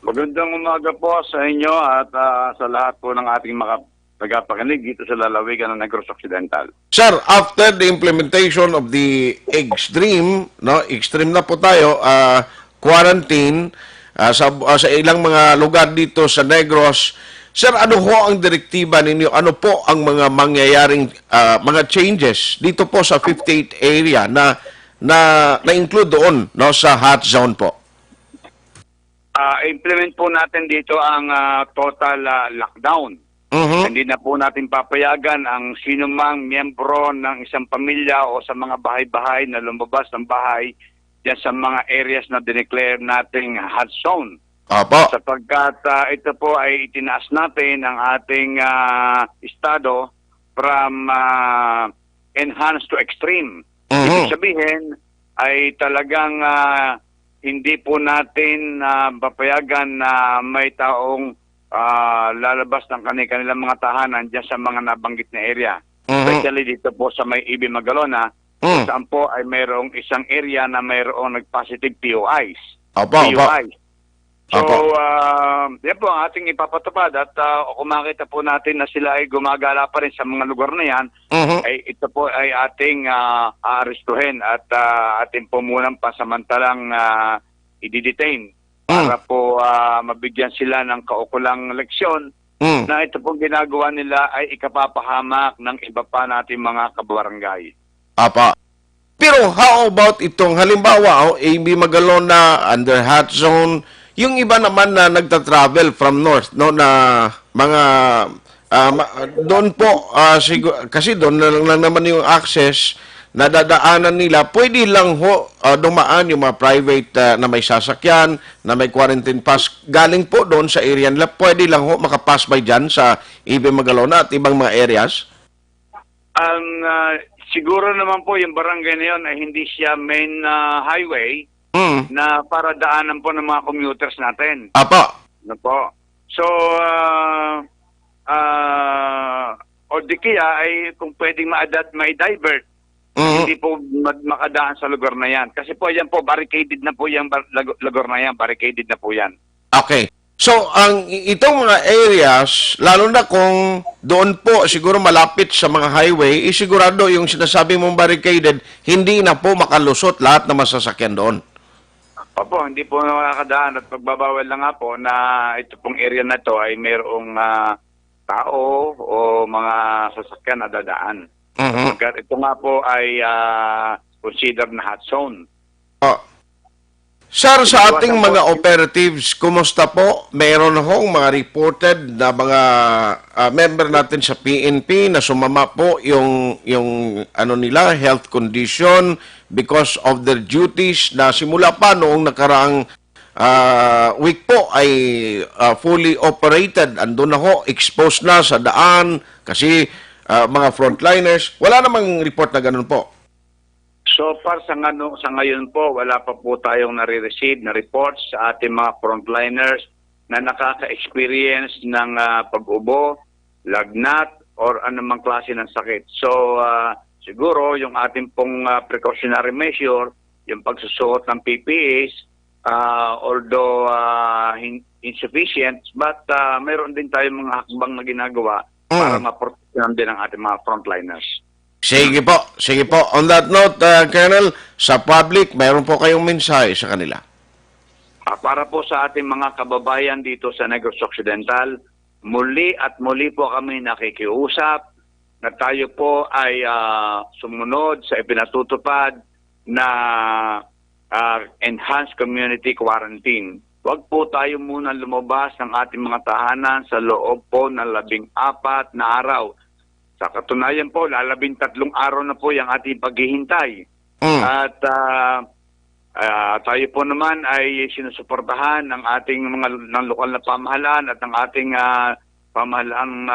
Magandang umaga po sa inyo at sa lahat po ng ating mga tagapakinig dito sa lalawigan ng Negros Occidental. Sir, after the implementation of the extreme, no, extreme na po tayo, quarantine sa ilang mga lugar dito sa Negros, sir, ano ho ang direktiba ninyo? Ano po ang mga mangyayaring mga changes dito po sa 58 area na include doon, no, sa hot zone po? Implement po natin dito ang total lockdown. Hindi na po natin papayagan ang sinumang miyembro ng isang pamilya o sa mga bahay-bahay na lumabas ng bahay dyan sa mga areas na dineclare nating hot zone. Opo. Sapagkat ito po ay itinaas natin ang ating estado from enhanced to extreme. Ibig sabihin ay talagang hindi po natin papayagan na may taong lalabas ng kanilang mga tahanan dyan sa mga nabanggit na area. Especially dito po sa may Ibi Magalona, kung saan po ay mayroong isang area na mayroong nag-positive POIs. Opo. So, Opo. yan po ang ating ipapatupad at kung makita po natin na sila ay gumagala pa rin sa mga lugar na yan, ay ito po ay ating aarestuhin at ating po munang pasamantalang i-detain para po mabigyan sila ng kaukulang leksyon na ito pong ginagawa nila ay ikapapahamak ng iba pa nating mga kabarangay. Apa. Pero how about itong halimbawa, AB Magalona, under hot zone, yung iba naman na nagta-travel from north, no, na mga doon po kasi doon na lang naman yung access na dadaanan nila, pwede lang ho dumaan yung mga private na may sasakyan, na may quarantine pass, galing po doon sa area nila, pwede lang ho makapass by dyan sa AB Magalona at ibang mga areas? Siguro naman po yung barangay na yun ay hindi siya main highway na para daanan po ng mga commuters natin. Apa. Ano po? So, o di kaya ay kung pwedeng ma-divert, hindi po makadaan sa lugar na yan. Kasi po yan po, barricaded na po yung lugar na yan. Barricaded na po yan. Okay. So, itong mga areas, lalo na kung doon po siguro malapit sa mga highway, sigurado yung sinasabi mong barricaded, hindi na po makalusot lahat na masasakyan doon. Opo, hindi po nakakadaan at pagbabawal lang nga po na ito pong area na to ay mayroong tao o mga sasakyan na dadaan. Pagkat ito nga po ay considered na hot zone. Sir, sa ating mga operatives, kumusta po? Meron hong mga reported na mga member natin sa PNP na sumama po yung ano nila, health condition because of their duties na simula pa noong nakaraang week po ay fully operated. Andun na ho, exposed na sa daan kasi mga frontliners. Wala namang report na ganun po. So far sa ngayon po, wala pa po tayong nare-receive na reports sa ating mga frontliners na nakaka-experience ng pag-ubo, lagnat, or anumang klase ng sakit. So siguro yung ating pong precautionary measure, yung pagsusuot ng PPEs, although insufficient, but mayroon din tayong mga hakbang na ginagawa para maproteksyonan din ang ating mga frontliners. Sige po. On that note, Colonel, sa public, mayroon po kayong mensahe sa kanila. Para po sa ating mga kababayan dito sa Negros Occidental, muli at muli po kami nakikiusap na tayo po ay sumunod sa ipinatutupad na enhanced community quarantine. Huwag po tayo muna lumabas ng ating mga tahanan sa loob po ng 14 na araw. Sa katunayan po, 13 araw na po yung ating paghihintay. At tayo po naman ay sinusuportahan ng ating ng lokal na pamahalaan at ng ating pamahalaang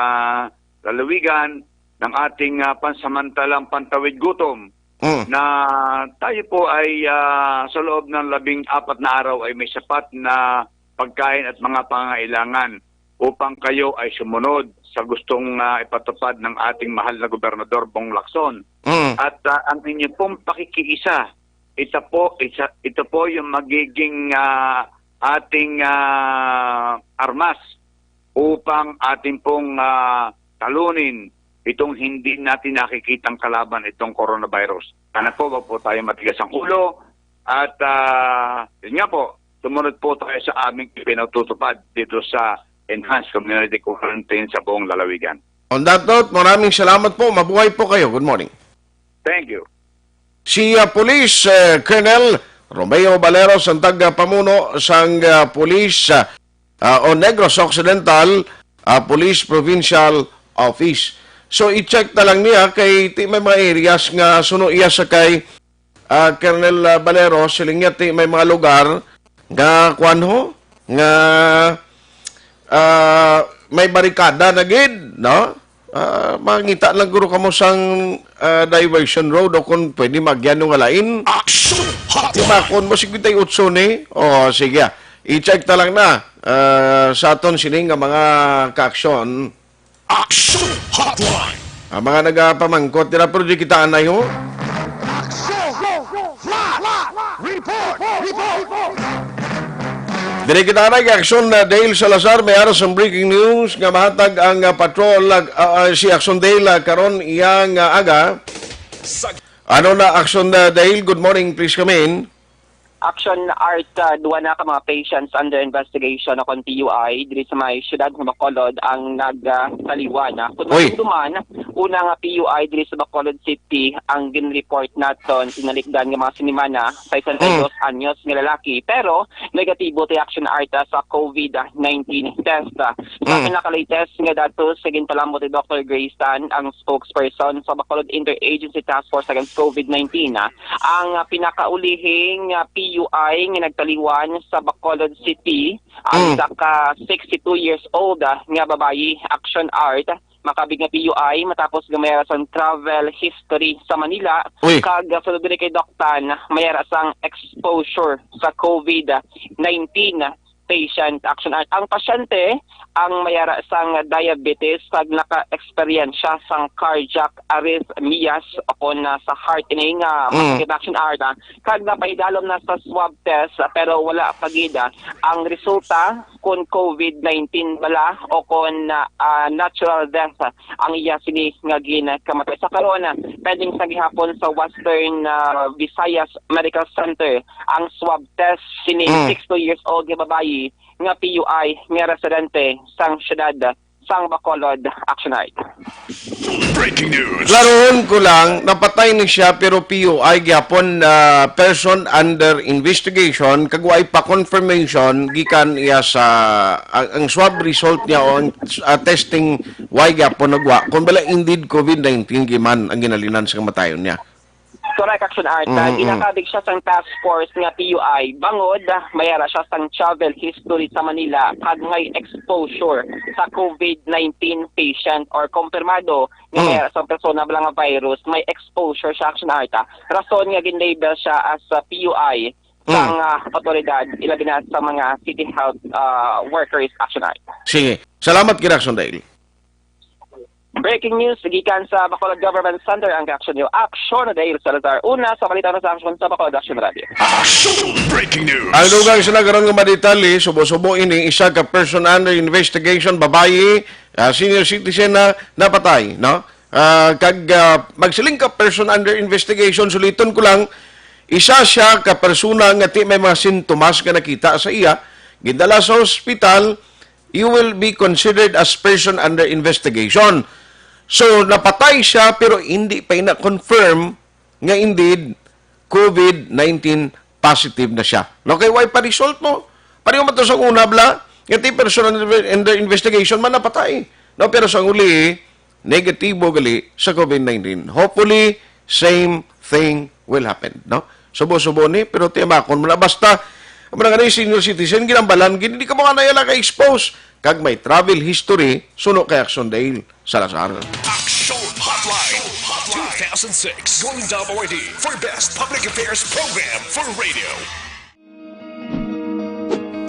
lalawigan, ng ating pansamantalang pantawid gutom. Na tayo po ay sa loob ng 14 na araw ay may sapat na pagkain at mga pangangailangan upang kayo ay sumunod sa gustong ipatupad ng ating mahal na Gobernador Bong Lacson. At ang inyo pong pakikiisa, ito po yung magiging ating armas upang ating pong talunin itong hindi natin nakikitang kalaban, itong coronavirus. Sana po, wag po tayo matigas ang ulo at yun nga po, sumunod po tayo sa aming pinatutupad dito sa Enhanced Community Quarantine sa buong lalawigan. On that note, maraming salamat po. Mabuhay po kayo. Good morning. Thank you. Si Police Colonel Romeo Baleros, ang tagapamuno sang Police o Negros Occidental Police Provincial Office. So, i-check na lang niya kay may mga areas nga suno iya sa kay Colonel Valero, silingati may mga lugar nga kuanho nga may barikada na gid, no? Mangita lang guro kamo sang diversion road o kung pwede magyano nga lain. Action Di Hotline. ba, kung mo 58 ni? O, sige. I-check ta lang na sa aton sining nga mga ka-aksyon. Action Hotline. Ang mga nagapamangkot, tira pero di kita anay ho. Dili kita anay ka-aksyon na Dale Salazar, may aras ang breaking news nga mahatag ang patrol si Aksyon Dale karon iyang aga. Ano na Aksyon Dale? Good morning, please come in. Action Art, duwa na ka mga patients under investigation akong PUI diri sa may siyudad ng Bacolod ang nagtaliwan. Kung Uy. duman, una nga PUI diri sa Bacolod City ang gin-report naton sinalikdan nga mga sinimana sa 62 anyos nga lalaki pero negatibo ti Action Art sa COVID-19 test. Sa pinaka-latest nga datos sa ginpalamot ni Dr. Grace Tan, ang spokesperson sa Bacolod Interagency Task Force Against COVID-19. Ang pinakaulihing PUI nga nagtaliwan sa Bacolod City ang ka 62 years old nga babayi Action Art makabig nga PUI matapos gamaya sang travel history sa Manila. Uy. Kag sulod diri kay Doktan mayara sang exposure sa COVID-19 patient Action Art. Ang pasyente ang mayara sang diabetes kag naka-eksperyensya sang cardiac arrhythmias o kon sa heart ini nga Action Art. Kag napaidalom na sa swab test pero wala pagida ang resulta kung COVID-19 bala o kung natural death ang iya sini nga ginakamatay. Sa karon pending sa gihapon sa Western Visayas Medical Center ang swab test sini 62 years old nga babayi nga PUI nga residente sang siyudad sang Bacolod Action Art. Breaking news. Laroon ko lang, napatay ni siya pero PUI gyapon person under investigation kagway pa confirmation gikan iya sa ang swab result niya o ang testing why gyapon nagwa kung bala indeed COVID-19 giman ang ginalinan sa kamatayon niya. Correct Action Art. Ginakabig siya sang task force nga PUI. Bangod, mayara siya sang travel history sa Manila kag ngay exposure sa COVID-19 patient or kumpirmado nga mayara sa persona bala nga virus, may exposure siya Action Art. Rason nga gin-label siya as PUI sang otoridad ilabi na sa mga city health workers Action Art. Sige. Salamat kina Action Dale. Breaking news, gikan sa Bacolod Government Center ang action nyo. Action na Dale Salazar. Una sa balita na sa action sa Bacolod Action Radio. Action. Breaking news. Ang dugang sinagaron nga madetali, subo-subo ini isa ka person under investigation, babayi, senior citizen na napatay, no? Magsiling ka person under investigation, suliton ko lang, isa siya ka persona nga ti may mga sintomas nga nakita sa iya, gidala sa hospital, you will be considered as person under investigation. So, napatay siya pero hindi pa na-confirm nga indeed COVID-19 positive na siya. No, kay why pa result mo? Pareho man to sa una bla, nga ti person under investigation man napatay. No, pero sa uli, negatibo gali sa COVID-19. Hopefully, same thing will happen. No? Subo-subo ni, pero tiyamakon mo na. Basta, mga nga senior citizen, ginambalan, hindi ka mga nayala ka-expose. Kag may travel history, suno kay Action Dale Salazar. Action Hotline. 2006 Golden Dome Award for Best Public Affairs Program for Radio.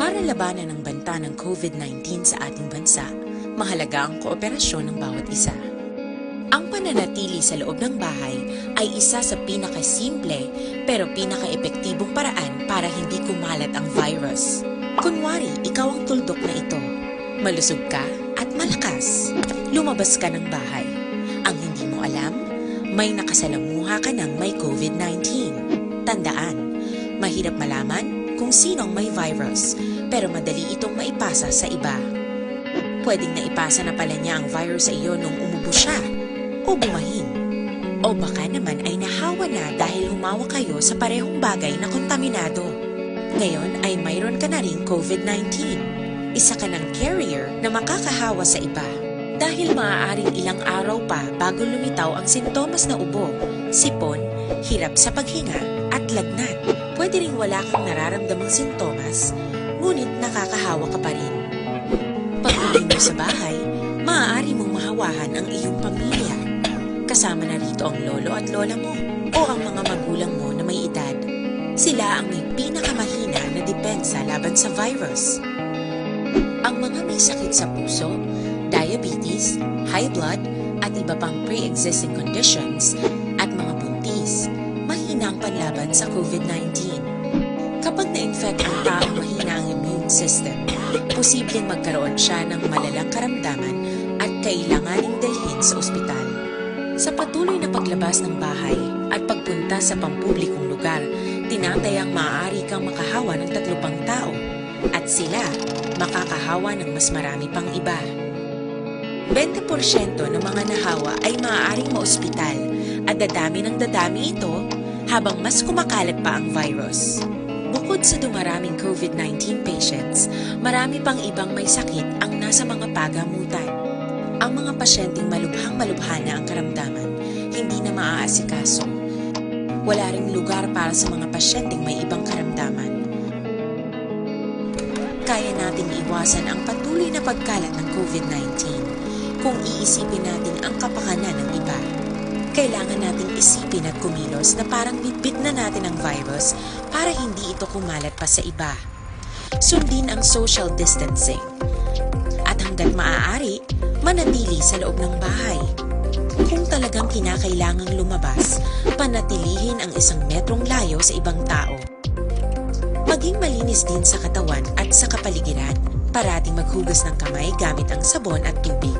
Para labanan ang banta ng COVID-19 sa ating bansa, mahalaga ang kooperasyon ng bawat isa. Ang pananatili sa loob ng bahay ay isa sa pinakasimple pero pinaka-epektibong paraan para hindi kumalat ang virus. Kunwari, ikaw ang tuldok na ito. Malusog ka at malakas. Lumabas ka ng bahay. Ang hindi mo alam, may nakasalamuha ka ng may COVID-19. Tandaan, mahirap malaman kung sinong may virus, pero madali itong maipasa sa iba. Pwedeng naipasa na pala niya ang virus sa iyo nung umubo siya o bumahin. O baka naman ay nahawa na dahil humawa kayo sa parehong bagay na kontaminado. Ngayon ay mayroon ka na ring COVID-19. Isa ka ng carrier na makakahawa sa iba. Dahil maaaring ilang araw pa bago lumitaw ang sintomas na ubo, sipon, hirap sa paghinga lagnat. Pwede ring wala kang nararamdamang sintomas, ngunit nakakahawa ka pa rin. Pag-uwi mo sa bahay, maaari mong mahawahan ang iyong pamilya. Kasama na rito ang lolo at lola mo o ang mga magulang mo na may edad. Sila ang may pinakamahina na depensa laban sa virus. Ang mga may sakit sa puso, diabetes, high blood, at iba pang pre-existing conditions at mga buntis, mahina ang panlaban sa COVID-19. Kapag na-infect ang taong mahina ang immune system, posibleng magkaroon siya ng malalang karamdaman at kailanganing dalhin sa ospital. Sa patuloy na paglabas ng bahay at pagpunta sa pampublikong lugar, tinatayang maaari kang makahawa ng 3 pang tao at sila makakahawa ng mas marami pang iba. 20% ng mga nahawa ay maaaring maospital at dadami ng dadami ito habang mas kumakalat pa ang virus. Bukod sa dumaraming COVID-19 patients, marami pang ibang may sakit ang nasa mga pagamutan. Ang mga pasyenteng malubhang-malubha na ang karamdaman, hindi na maaasikaso. Wala ring lugar para sa mga pasyenteng may ibang karamdaman. Kaya nating iwasan ang patuloy na pagkalat ng COVID-19 kung iisipin natin ang kapakanan ng iba. Kailangan nating isipin at kumilos na parang bitbit na natin ang virus para hindi ito kumalat pa sa iba. Sundin ang social distancing. At hanggat maaari, manatili sa loob ng bahay. Kung talagang kinakailangang lumabas, panatilihin ang 1 metrong layo sa ibang tao. Maging malinis din sa katawan at sa kapaligiran. Parating maghugas ng kamay gamit ang sabon at tubig.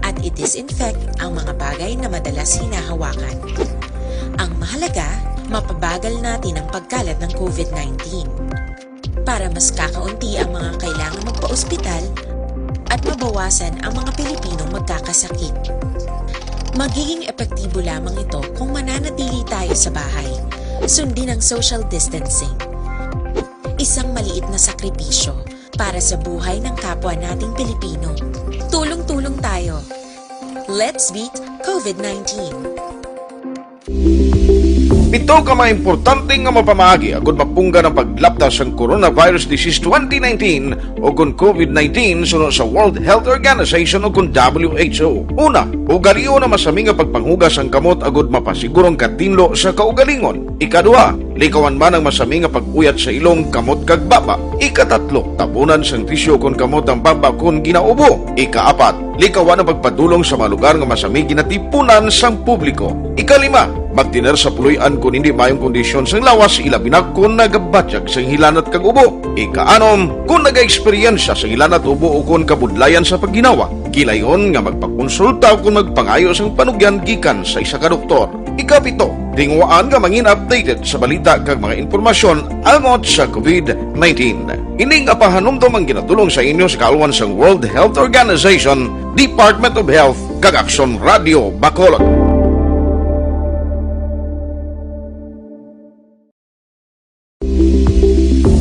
At i-disinfect ang mga bagay na madalas hinahawakan. Ang mahalaga, mapabagal natin ang pagkalat ng COVID-19. Para mas kakaunti ang mga kailangang magpa-ospital at mabawasan ang mga Pilipinong magkakasakit. Magiging epektibo lamang ito kung mananatili tayo sa bahay. Sundin ang social distancing. Isang maliit na sakripisyo para sa buhay ng kapwa nating Pilipino. Tulong-tulong tayo. Let's beat COVID-19. Pito ka mga importante nga mapamagi agud mapungga ng paglaptas sa Coronavirus Disease 2019 o kung COVID-19 sunod sa World Health Organization o kung WHO. Una, ugaliyo na masami nga pagpanghugas ang kamot agud mapasigurong katinlo sa kaugalingon. Ikadua, likawan man ang masami nga pag-uyat sa ilong kamot kag baba. Ikatatlo, tabunan sang tisyo kung kamot ang baba kung ginaubo. Ikaapat, likawan ang pagpadulong sa mga lugar nga masami ginatipunan sang publiko. Ikalima, magtiner sa puloy-an kung hindi mayong kondisyon sang lawas, ilabi na kung nagabatyag sang hilanat kag ubo. Ikaanom, kung naga-eksperyensya sang hilanat ubo o kung kabudlayan sa pagginawa. Kilayon nga magpakonsulta o kung magpangayo sang panugyan gikan sa isa ka doktor. Ikapito, tinguaan nga mangin updated sa balita kag mga informasyon angot sa COVID-19. Ining apahanumdom ang ginatulong sa inyo sa kaalwan sang World Health Organization, Department of Health, kag Aksyon Radio Bacolod.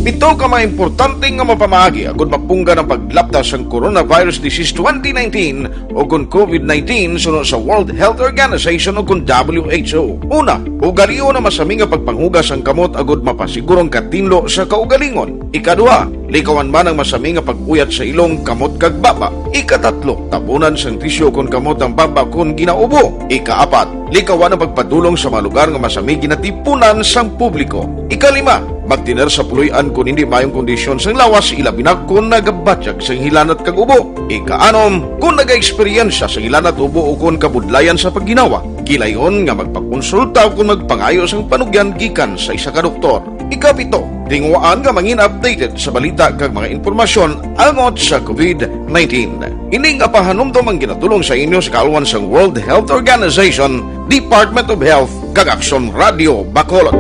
Pito ka mga importante nga mapamagi agud mapungga ng paglaptas sa Coronavirus Disease 2019 o kung COVID-19 sunod sa World Health Organization o kung WHO. Una, ugaliyo na masami nga pagpanghugas ang kamot agud mapasigurong katinlo sa kaugalingon. Ikadua, likawan man ang masami nga pag-uyat sa ilong kamot kag baba. Ikatatlo, tabunan sang tisyo kung kamot ang baba kung ginaubo. Ikaapat, likawan ang pagpadulong sa mga lugar nga masami ginatipunan sang publiko. Ikalima, magtiner sa puloy-an kung hindi mayong kondisyon sang lawas, ilabi na kung nagabatyag sang hilanat kag ubo. Ikaanom, kung naga-eksperyensya sang hilanat ubo o kung kabudlayan sa pagginawa. Kilayon nga magpakonsulta o kung magpangayo sang panugyan gikan sa isa ka doktor. Ikapito, tinguaan nga mangin updated sa balita kag mga informasyon angot sa COVID-19. Ining apahanumdom ang ginatulong sa inyo sa kaalwan sang World Health Organization, Department of Health, kag Aksyon Radio Bacolod.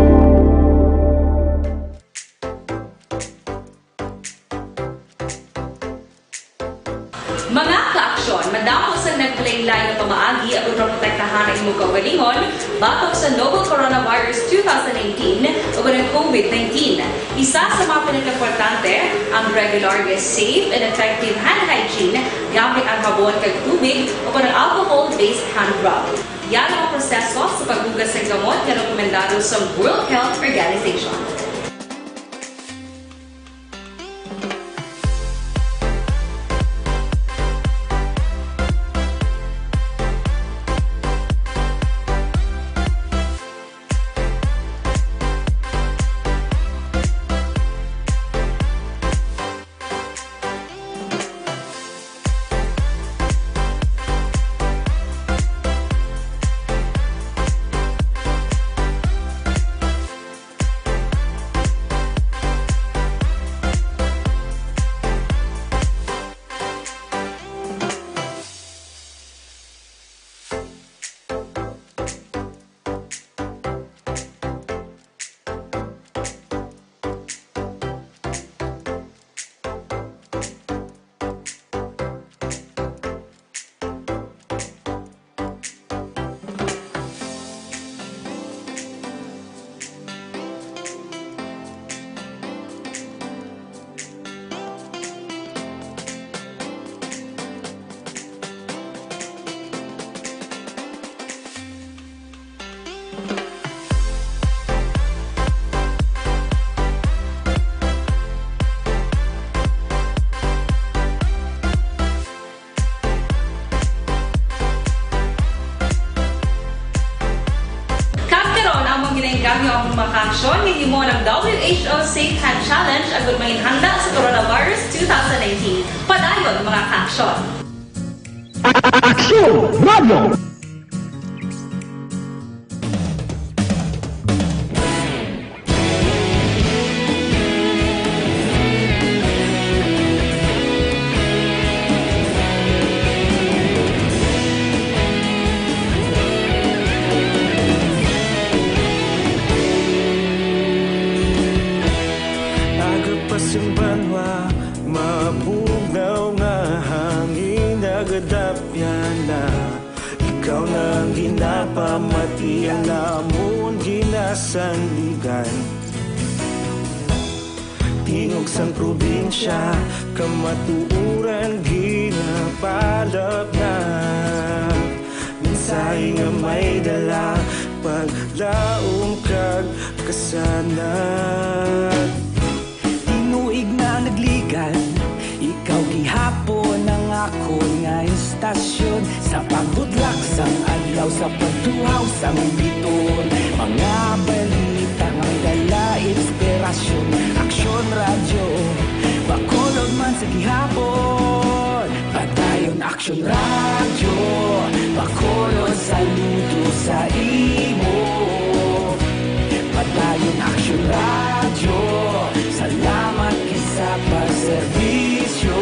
Mga ka-aksyon, madamo sa naglaylay na pamaagi at protektahan ang imong kaugalingon batok sa novel coronavirus 2018 o ng COVID-19. Isa sa mga pinaka-importante ang regular, safe, and effective hand hygiene gamit ang sabon kag tubig o ng alcohol-based hand rub. Yan ang proseso sa paghugas ng gamot na rekomendado sa World Health Organization. Ginenggamyo ang makaksyon hindi mo ng WHO Safe Hand Challenge ang gulmahin handa sa Coronavirus 2019. Padayon mga kaaksyon! Aksyon Radio! Banwa, mapugaw nga hangin nagadapyan na ikaw na ang ginapamati ang namon ginasanligan. Tingog sang probinsya, kamatuuran ginapalap na minsay nga may dala paglaom kag kasanag. Nagligan, ikaw gihapon ang ako nga istasyon sa paghudlak sang adlaw sa pagtuhaw sang biton. Mga balita nga dala inspirasyon, aksyon radyo, bakolod man sa gihapon. Padayon aksyon radyo, bakolod saludo sa imo. Padayon aksyon radyo, salamat sa pagserbisyo.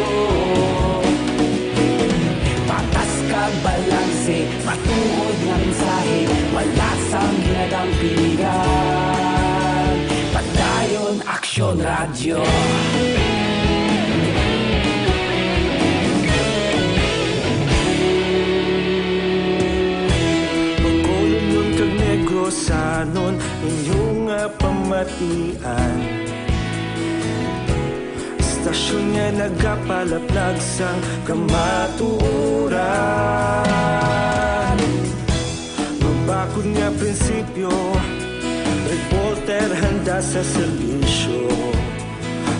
Patas kag balanse, matuod nga mensahe, wala sang ginadang piligan. Padayon aksyon radyo. Pagkulong nun kag negosanon, inyong pamatian. Stasyon nga nagapalaplag sang kamatuuran. Mabakod nga prinsipyo, reporter handa sa serbisyo.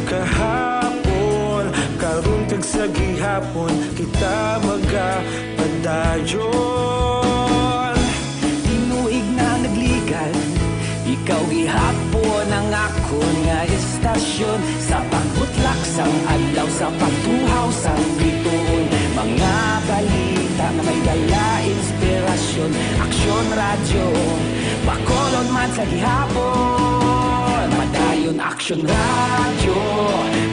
Kahapon, karon kag sa gihapon, kita magapadayon. Inuig na nagligan, ikaw gihapon ang ako nga istasyon sa pagbutlak sang adlaw sa pagtuhaw sang biton. Mga balita na may dala inspirasyon, aksyon radyo, bakolod man sa gihapon. Padayon aksyon radyo,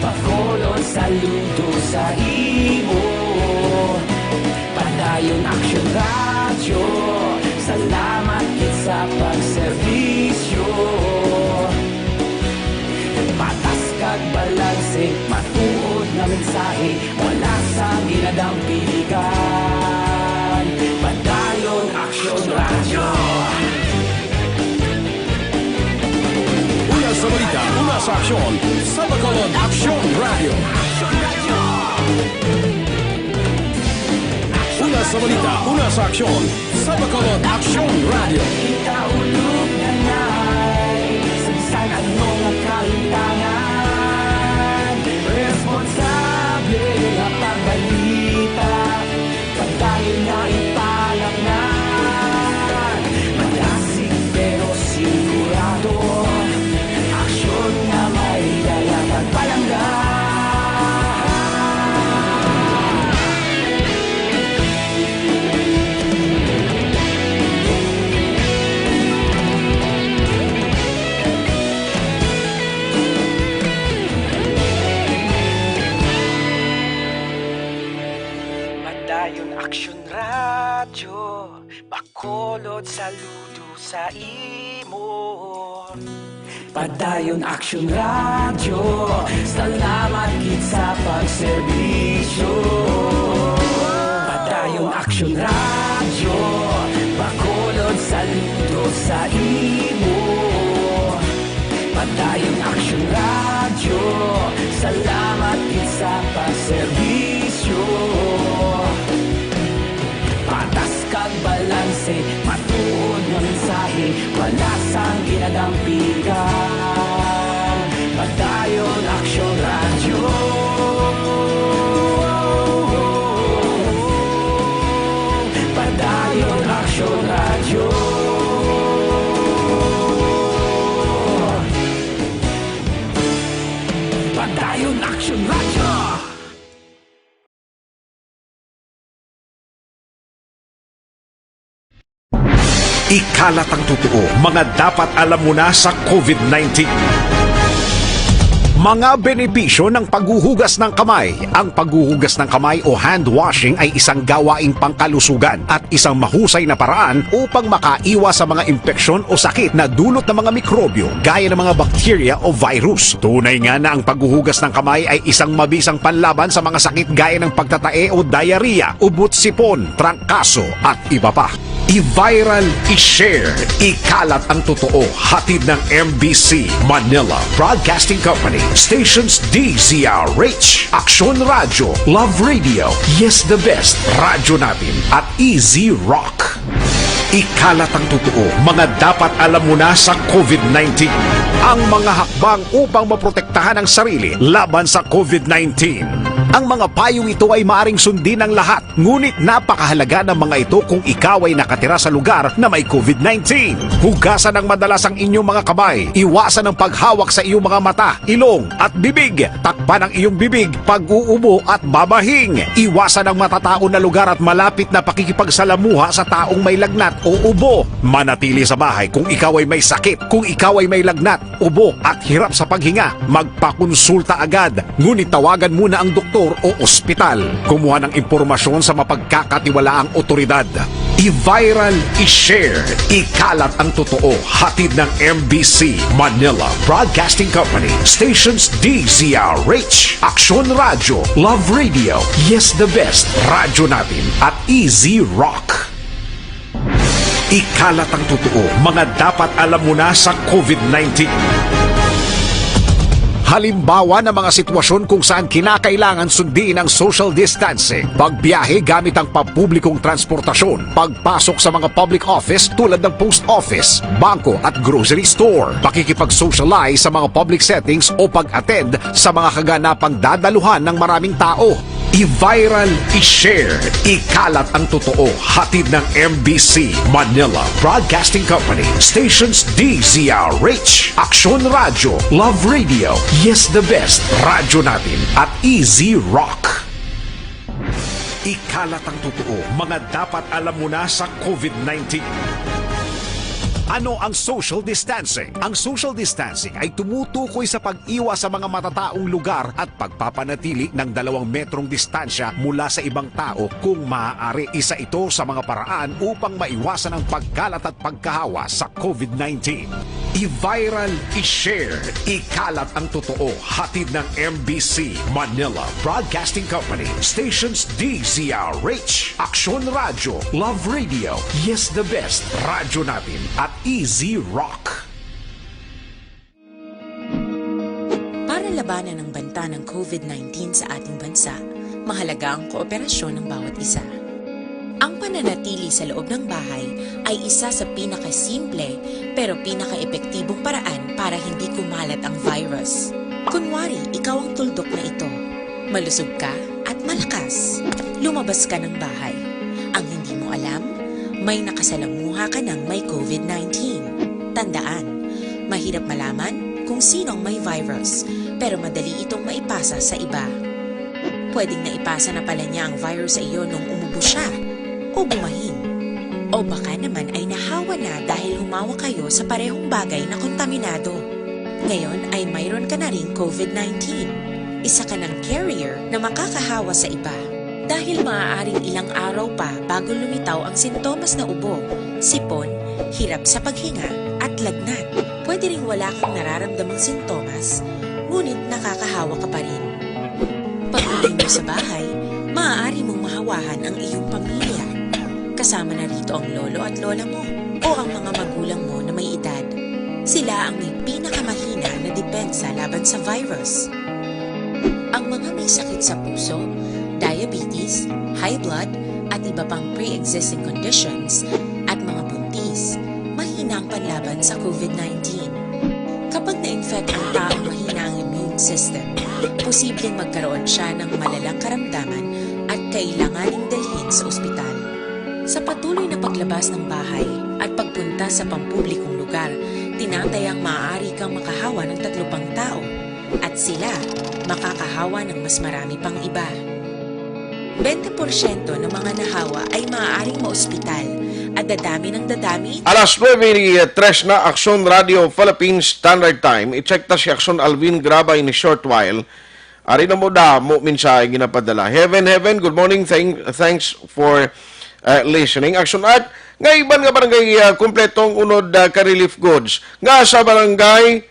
bakolod saludo sa imo. Padayon aksyon radyo, salamat kit sa pagserbisyo. Patas kag balanse, matuod na mensahe, wala sa ginadang piligan. Padayon aksyon radyo. Una sa balita, una sa aksyon, sa Bacolod Aksyon Radio. Aksyon radyo. Una sa balita, una sa aksyon, sa Bacolod Action Radio. Ikaulog na na'y Sabisan anong nakahintangan Responsable na pagbalita Pagdahil na ipalaknan Malasig pero sigurado Aksyon na may dalang pagpalanggan Padayon Aksyon Radyo Bacolod saludo sa imo Padayon Aksyon Radyo Salamat gid sa pagserbisyo Padayon Aksyon Radyo Bacolod saludo sa imo Padayon Aksyon Radyo Salamat gid sa pagserbisyo Patas kag balanse, matuod nga mensahe, wala sang ginadampigan. Padayon Aksyon Radyo. Padayon Aksyon Radyo. Padayon Aksyon Radyo. Ikalat ang totoo, mga dapat alam mo na sa COVID-19. Mga benepisyo ng paghuhugas ng kamay. Ang paghuhugas ng kamay o hand washing ay isang gawaing pangkalusugan at isang mahusay na paraan upang makaiwas sa mga impeksyon o sakit na dulot ng mga mikrobyo gaya ng mga bakterya o virus. Tunay nga na ang paghuhugas ng kamay ay isang mabisang panlaban sa mga sakit gaya ng pagtatae o diarrhea, ubot-sipon, trangkaso at iba pa. I-viral, i-share, ikalat ang totoo. Hatid ng MBC Manila Broadcasting Company, stations DZRH, Aksyon Radio, Love Radio, Yes the Best, Radyo Natin at Easy Rock. Ikalat ang totoo, mga dapat alam mo na sa COVID-19. Ang mga hakbang upang maprotektahan ang sarili laban sa COVID-19. Ang mga payong ito ay maaring sundin ng lahat, ngunit napakahalaga ng mga ito kung ikaw ay nakatira sa lugar na may COVID-19. Hugasan ng madalas ang inyong mga kamay, iwasan ang paghawak sa iyong mga mata, ilong at bibig, takpan ang iyong bibig pag-uubo at babahing, iwasan ang matatao na lugar at malapit na pakikipagsalamuha sa taong may lagnat o ubo. Manatili sa bahay kung ikaw ay may sakit, kung ikaw ay may lagnat, ubo at hirap sa paghinga, magpakonsulta agad, ngunit tawagan muna ang doktor o ospital. Kumuha ng impormasyon sa mapagkakatiwalaang otoridad. I-viral, i-share, ikalat ang totoo. Hatid ng MBC Manila Broadcasting Company, stations DZRH, Aksyon Radio, Love Radio, Yes the Best, Radyo Natin at Easy Rock. Ikalat ang totoo, mga dapat alam mo na sa COVID-19. Halimbawa ng mga sitwasyon kung saan kinakailangan sundin ang social distancing, pagbiyahe gamit ang pampublikong transportasyon, pagpasok sa mga public office tulad ng post office, bangko at grocery store, pakikipag-socialize sa mga public settings o pag-attend sa mga kaganapang dadaluhan ng maraming tao. I-viral, i-share, ikalat ang totoo. Hatid ng MBC Manila Broadcasting Company, stations DZRH, Aksyon Radio, Love Radio, Yes the Best, Radyo Natin at Easy Rock. Ikalat ang totoo, mga dapat alam mo na sa COVID-19. Ano ang social distancing? Ang social distancing ay tumutukoy sa pag-iwas sa mga matataong lugar at pagpapanatili ng 2 metrong distansya mula sa ibang tao kung maaari. Isa ito sa mga paraan upang maiwasan ang pagkalat at pagkahawa sa COVID-19. I-viral, i-share, ikalat ang totoo. Hatid ng MBC Manila Broadcasting Company, stations DZRH, Aksyon Radio, Love Radio, Yes the Best, Radyo Natin at Easy Rock. Para labanan ang banta ng COVID-19 sa ating bansa, mahalaga ang kooperasyon ng bawat isa. Ang pananatili sa loob ng bahay ay isa sa pinakasimple pero pinaka-epektibong paraan para hindi kumalat ang virus. Kunwari, ikaw ang tuldok na ito. Malusog ka at malakas. Lumabas ka ng bahay. Ang hindi mo alam, may nakasalamuha ka ng may COVID-19. Tandaan, mahirap malaman kung sino ang may virus, pero madali itong maipasa sa iba. Pwedeng naipasa na pala niya ang virus sa iyo nung umubo siya o bumahin. O baka naman ay nahawa na dahil humawa kayo sa parehong bagay na kontaminado. Ngayon ay mayroon ka na rin COVID-19. Isa ka ng carrier na makakahawa sa iba. Dahil maaaring ilang araw pa bago lumitaw ang sintomas na ubo, sipon, hirap sa paghinga at lagnat. Pwede ring wala kang nararamdamang sintomas, ngunit nakakahawa ka pa rin. Pag-uwi mo sa bahay, maaari mong mahawahan ang iyong pamilya. Kasama na rito ang lolo at lola mo o ang mga magulang mo na may edad. Sila ang may pinakamahina na depensa laban sa virus. Ang mga may sakit sa puso, diabetes, high blood, at iba pang pre-existing conditions at mga buntis, mahina ang panlaban sa COVID-19. Kapag na-infect ang taong mahina ang immune system, posibleng magkaroon siya ng malalang karamdaman at kailanganing dalhin sa ospital. Sa patuloy na paglabas ng bahay at pagpunta sa pampublikong lugar, tinatayang maaari kang makahawa ng 3 pang tao at sila makakahawa ng mas marami pang iba. 20% ng mga nahawa ay maaaring maospital at dadami ng dadami. Alas 9:03 na Aksyon Radio Philippines Standard Time. I-check ta si Aksyon Alvin Graba in a short while. Ari na mo mo minsan ginapadala. Heaven, good morning. Thanks for listening. Action Art, nga iban nga barangay kumpletong unod ka-relief goods. Nga sa barangay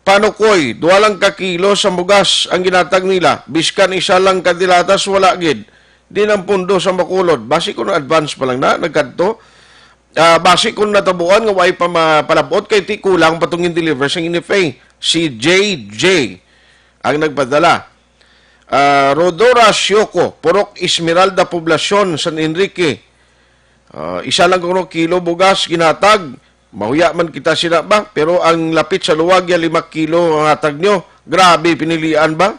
Panukoy, 2 lang ka kilo sa bugas ang ginatag nila. Biskan isa lang kadilatas, wala gid. Di ng pundo sa Bacolod. Basi ko na advance pa lang na, nagkanto. Basi ko natabuan nga way pa palabot kay ti kulang patungin deliver sa NFA. Si JJ ang nagpadala. Rodora Sioko, Purok Esmeralda Poblacion, San Enrique. Isa lang kuno kilo bugas ginatag. Mahuya man kita sila ba? Pero ang lapit sa luwag ya 5 kilo ang hatag nyo. Grabe, pinilian ba?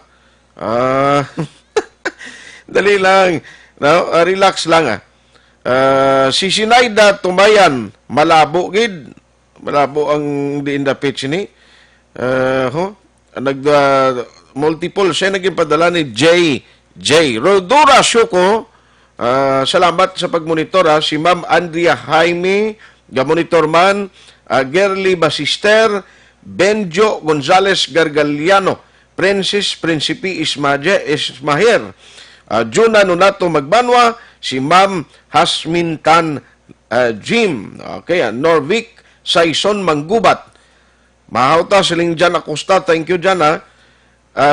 Dali lang. No? Relax lang. Si Sinaida Tumayan, malabo gid. Malabo ang diindapit sini. Multiple. Siya naging padala ni JJ. Rodora Syoko, salamat sa pagmonitor. Si Ma'am Andrea Jaime, gamonitor man, Gerly Basister, Benjo Gonzales Gargaliano, Princess Principi Ismaher, Juna Nonato Magbanwa, si Ma'am Hasmin Tan Jim, okay, Norvik Saison Manggubat, mahauta siling Jan Acosta, thank you Jan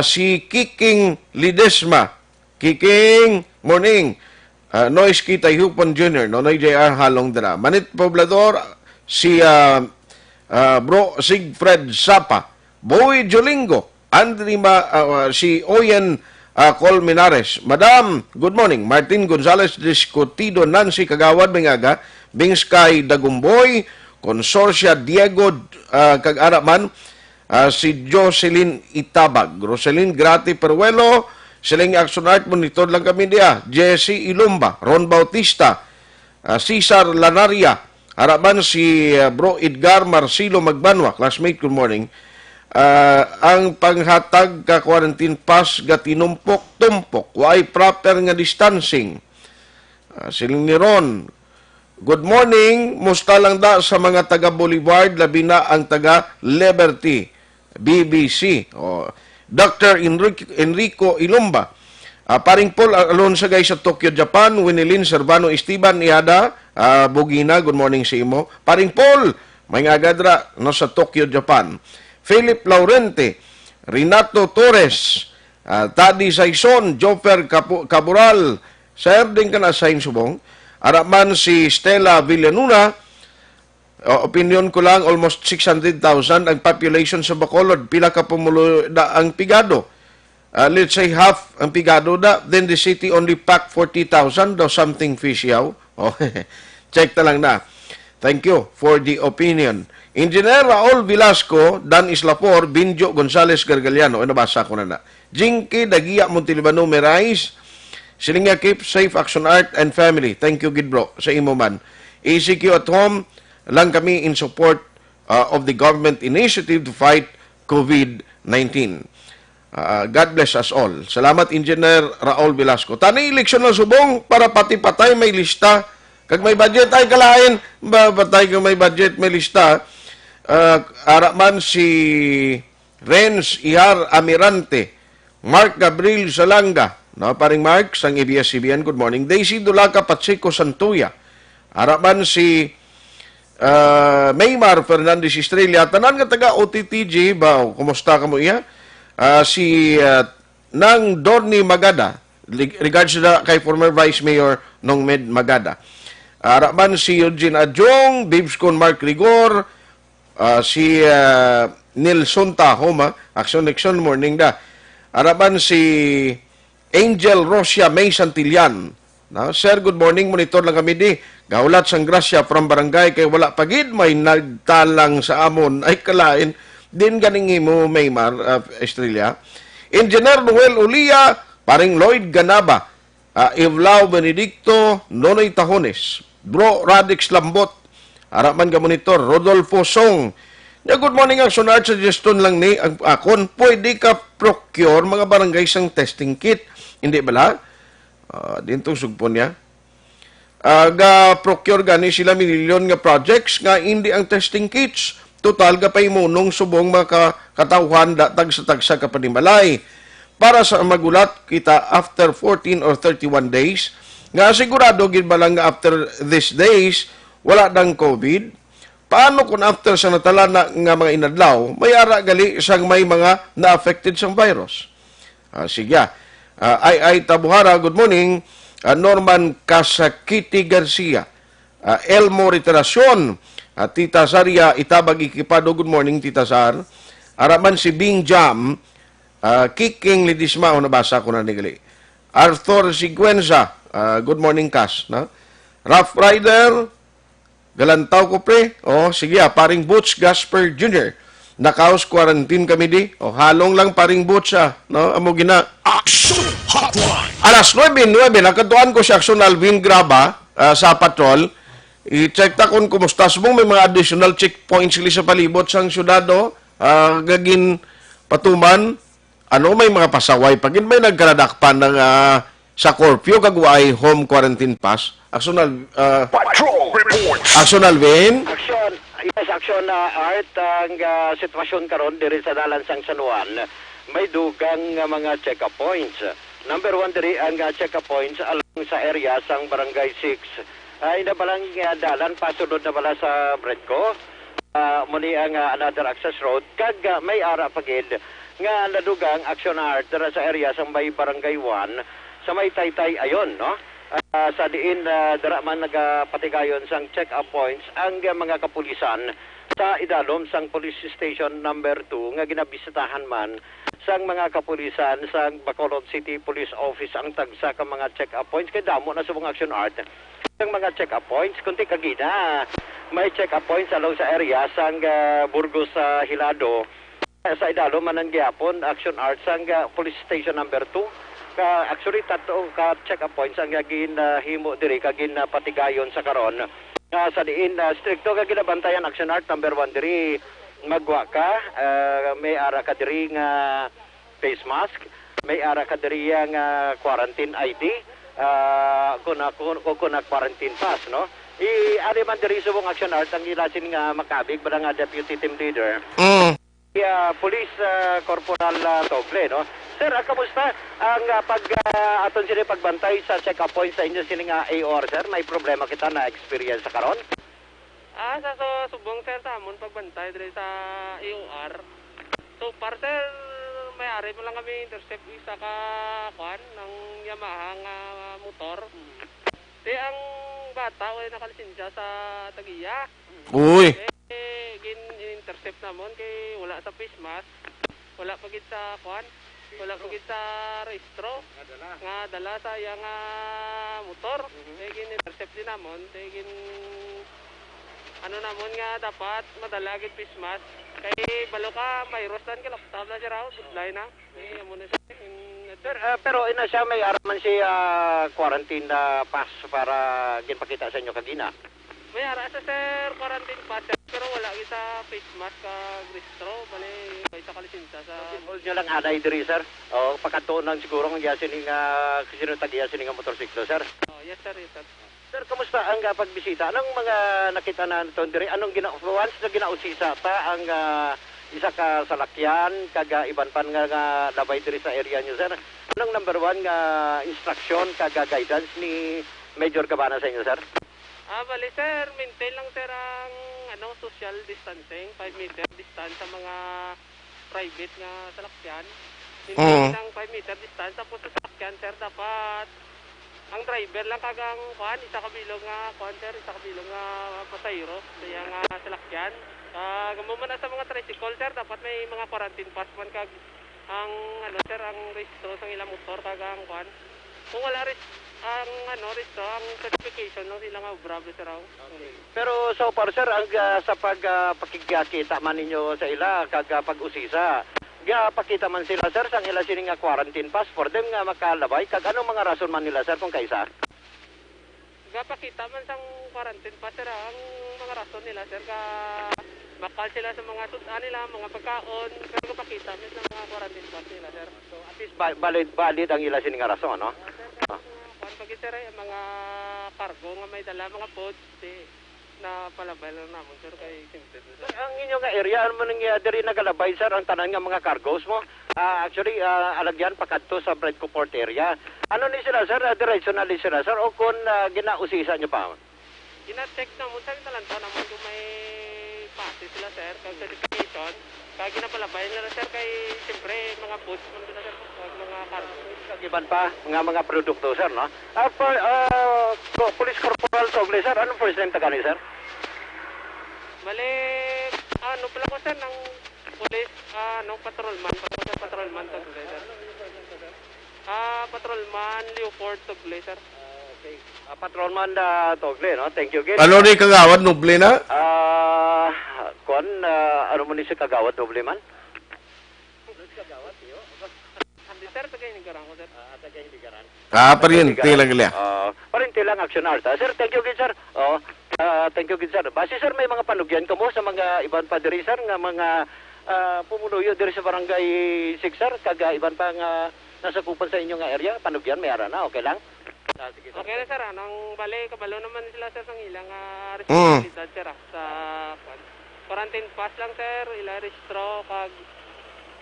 si Kiking Lidesma, Kiking, morning, Nois Kita Hupon Jr., Nonoy J.R. Halong Dara. Manit Poblador, si Bro Sigfred Sapa, Boy Jolingo, si Oyen Colmenares. Madam, good morning. Martin Gonzales Discutido, Nancy Kagawad Bengaga, Bingskay Dagumboy, Consorcia Diego Kag-Araman, si Jocelyn Itabag, Roselyn Grati Peruelo, siling Action Art, monitor lang kami diya. Jesse Ilumba, Ron Bautista, Cesar Lanaria, harapan si Bro Edgar Marcelo Magbanwa, classmate, good morning. Ang panghatag ka quarantine pass ga tinumpok-tumpok, why proper nga distancing. Siling ni Ron, good morning, musta lang da sa mga taga Boulevard, labi na ang taga Liberty, BBC. Dr. Enrico Ilumba, paring Paul Alonso guys sa Tokyo, Japan, Winilin Servano Esteban Iada, Bugina, good morning sa imo. Paring Paul, may agadra no sa Tokyo, Japan. Philip Laurente, Renato Torres, Tadi Saison, Joper Cabural, sir din ka na sa subong. Araman si Stella Villanuna, opinion ko lang, almost 600,000 ang population sa Bacolod. Pila ka pumulo da ang pigado. Let's say half ang pigado da. Then the city only pack 40,000 daw something fishy. Oh, check na lang na. Thank you for the opinion. Engineer Raul Velasco, Dan Islapor, Binjo Gonzales Gargaliano. Nabasa ko na. Jinky Dagia Montalbano Merais, Silinga Keep Safe Action Art and Family. Thank you, Gid Bro, sa imo man. ECQ at home, lang kami in support of the government initiative to fight COVID-19. God bless us all. Salamat, Engineer Raul Velasco. Tani eleksyon ng subong para pati patay may lista. Kag may budget ay kalain, patay kag may budget may lista. Araman si Renz Ihar Amirante, Mark Gabriel Salanga, no, paring Mark, sang ABS-CBN, good morning. Daisy Dulaca Pacheco Santuya, araman si Maymar Fernandez Estrella, tanan nga taga OTTG, ba, kumusta ka mo iya? Si Nang Dorni Magada, regards na kay former Vice Mayor Nong Med Magada. Araman si Eugene Adjong, Bibscon Mark Rigor, si Nilson Tahoma, Action Nixon Morning da. Araban si Angel Rosia May Santillan. No? Sir, good morning. Monitor lang kami di. Gaulat sang grasya from barangay kay wala pagid may nagtalang sa amon. Ay kalain. Din ganingi mo, Maymar, Estrella. Engineer Noel Ulia, paring Lloyd Ganaba, Ivlao Benedicto, Nonoy Tajones, Bro Radix Lambot, Araman ka monitor, Rodolfo Song. Yeah, good morning, Action Art. Suggestion lang ni akon, pwede ka procure mga barangay sang testing kit. Hindi bala? Dito sugpon niya. Ga-procure gani sila milyon nga projects nga hindi ang testing kits. Total ga pay munong subong mga katawhan datag sa tagsa kapanimalay. Para sa magulat kita after 14 or 31 days, nga sigurado gid ba lang nga after these days, wala dang COVID. Paano kung after sa natala na nga mga inadlaw, may ara gali sang may mga na-affected sang virus? Sige. Ay Tabuhara, good morning. Norman Casakiti Garcia. Elmo Riteracion. Tita Saria Itabag Ikipado, good morning, Tita Sar. Araman si Bing Jam. Kiking Lidisma, nabasa ko na nigali. Arthur Siguenza, good morning, Kas. No? Rough Rider, Galantaw ko pre. Sige paring Butch Gasper Jr. Nakaos quarantine kami di. Halong lang paring Butch no? Amo gina. Action Hotline. Alas 9:09, nakatuan ko si Action Alvin Graba sa patrol. I-check ta kung kumusta mong may mga additional checkpoints sila sa palibot sang syudad, gagin patuman. Ano, may mga pasaway. Pagin may nagkaradakpan ng sa curfew, kagway home quarantine pass. Action Patrol reports. Action Alvin. Action Art, ang sitwasyon karon diri sa dalan sang San Juan, may dugang mga check-up points. Number 1 diri ang check-up points along sa area sang Barangay 6. Ay na balang dalan pasunod na bala sa Bredco. Muli ang another access road kag may ara pagid nga nadugang Action Art dira sa area sang may Barangay 1 sa may Taytay ayon, no? Sa diin dara man nagapatigayon sang check-up points ang mga kapulisan sa idalom sang police station number 2 nga ginabisitahan man sang mga kapulisan sang Bacolod City Police Office ang tagsa ka mga check-up points kay damo na subong Action Art ang mga check-up points kunti kagina may check-up points along sa area sang Burgos Hilado sa idalom man ang gyapon Action Art sang police station number 2. Actually, tato ka check-up points ang gagin himo diri kagin patigayon sa karon. Sa diin stricto kagin bantayan Action Art number 1 diri magwa ka may ara ka diri nga face mask, may ara ka diri nga quarantine ID, kuna quarantine pass, no? Ari man diri subong Action Art ang ilasin nga makabig bala nga deputy team leader. Police Corporal Toble, no? Sir, kamusta ang aton sila pagbantay sa check-up points sa inyo sila nga AOR, sir? May problema kita na experience sa karon? Sa subong, sir, sa amon pagbantay dito sa AOR. So, sir, may-ari mo lang kami intercept isa ka kwan ng Yamaha nga motor. Di ang bata wala nakalisensya sa Tagiya. Uy. Gin-intercept namon kay wala sa face mask. Wala pagit sa kwan. Wala ko sa rehistro. Nga dala sa iyang motor. Tigin intercept din namon. Tigin ano namon nga dapat madalagin pismas. Kay balo ka virus dan kalaptab na siya raw. Budlay na. Amo na siya. Pero ina siya may araman siya quarantine na pass para ginpakita sa inyo kagina. May ara sa sir quarantine pass pero wala kita face mask ka rehistro bali kay sa kalisinta sa Hold nyo lang anay diri sir. O pagkanto nang siguro ng yasin nga kasino tagiyasin nga motorsiklo sir. Oh, yes sir, yes sir. Sir, kamusta ang pagbisita? Anong mga nakita na ito diri? Anong once na ginausisa ta ang isa ka salakyan kaga iban pan nga labay diri sa area nyo sir? Anong number 1 nga instruction kaga guidance ni Major Cabana sa inyo sir? Bali sir, maintain lang sir ang social distancing, 5 meter distance sa mga private nga salakyan. Maintain lang 5 meter distance tapos sa salakyan sir dapat ang driver lang kagang isa kabilog nga sir, isa kabilog nga pasahero kaya nga salakyan. Gamo na sa mga tricycle sir dapat may mga quarantine pass man kag ang sir ang registro sa ilang motor kagang kung wala ang ang certification lang sila nga bravo sir. Pero so far sir ang sa pakikita man ninyo sa ila kag pag-usisa pakita man sila sir sang ila sini nga quarantine pass for them nga makalabay kag ano mga rason man nila sir kung kaysa pakita man sang quarantine pass sir ang mga rason nila sir bakal sila sa mga nila mga pagkaon pero pakita man sa mga quarantine pass nila sir. So at least valid ang ila sini nga rason no. Pag sir ay mga cargo nga may dala mga pods na palabay lang namon sir kay simple. Ang inyo nga area ano man nga diri nagalabay sir ang tanan nga mga cargos mo. Actually alagyan pakadto sa Bredco Port area. Ano ni sila sir? Diretso na ni sila sir o kung ginausisa nyo pa? Gina-check na mo sir talantaw naman kung may pase sila sir kag certification. Kaya ginapalabay nila sir kay siyempre mga pods man na sir mga cargo. Iban pa mga produkto sir no. Police Corporal Sogle sir, anong first name taga ni sir? Bale pala ko sir ng police patrolman Sogle sir. Patrolman Leopold Sogle sir. Okay. Patrolman Togle no. Thank you again. Ano ni kagawad noble na? Ano mo ni si kagawad noble man? Sir, tagay ni garang ko sir. Tagay ni garang. Pariente lang nila. Pariente lang action art. Sir, thank you good sir. Thank you good sir. Base sir may mga panugyan kamo sa mga iban pa diri sir nga mga pumunuyo diri sa barangay 6 sir kaga iban pa nga nasa kupan sa inyo nga area panugyan may ara na okay lang. Sige, sir. Okay na sir, nang bale kabalo naman sila sir sang ilang responsibilidad sir sa quarantine pass lang sir, ila registro kag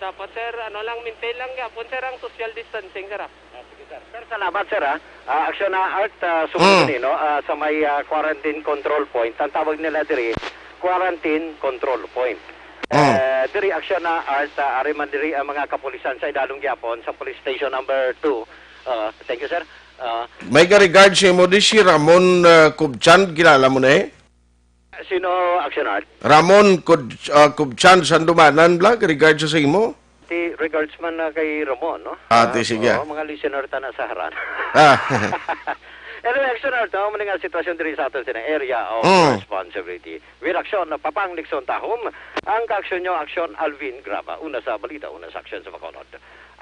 dapat sir lang maintain lang gyapon sir ang social distancing sir. Sige sir. Sir salamat sir action art sumunod ni no sa may quarantine control point. Ang tawag nila diri quarantine control point. Diri action art ari man diri ang mga kapulisan sa idalong gyapon sa police station number 2. Thank you sir. May ka-regard si mo di si Ramon Kubchan, kilala mo na Sino action art? Ramon Kubchan Sandumanan bla, regard sa imo? Regards man kay Ramon, no? Sige. Mga listener ta na sa haran. Anyway, action art, mo nga sitwasyon diri sa aton sa area of responsibility. With action na Papang Nixon Tahom, ang ka-action nyo, action Alvin Graba. Una sa balita, una sa action sa Bacolod.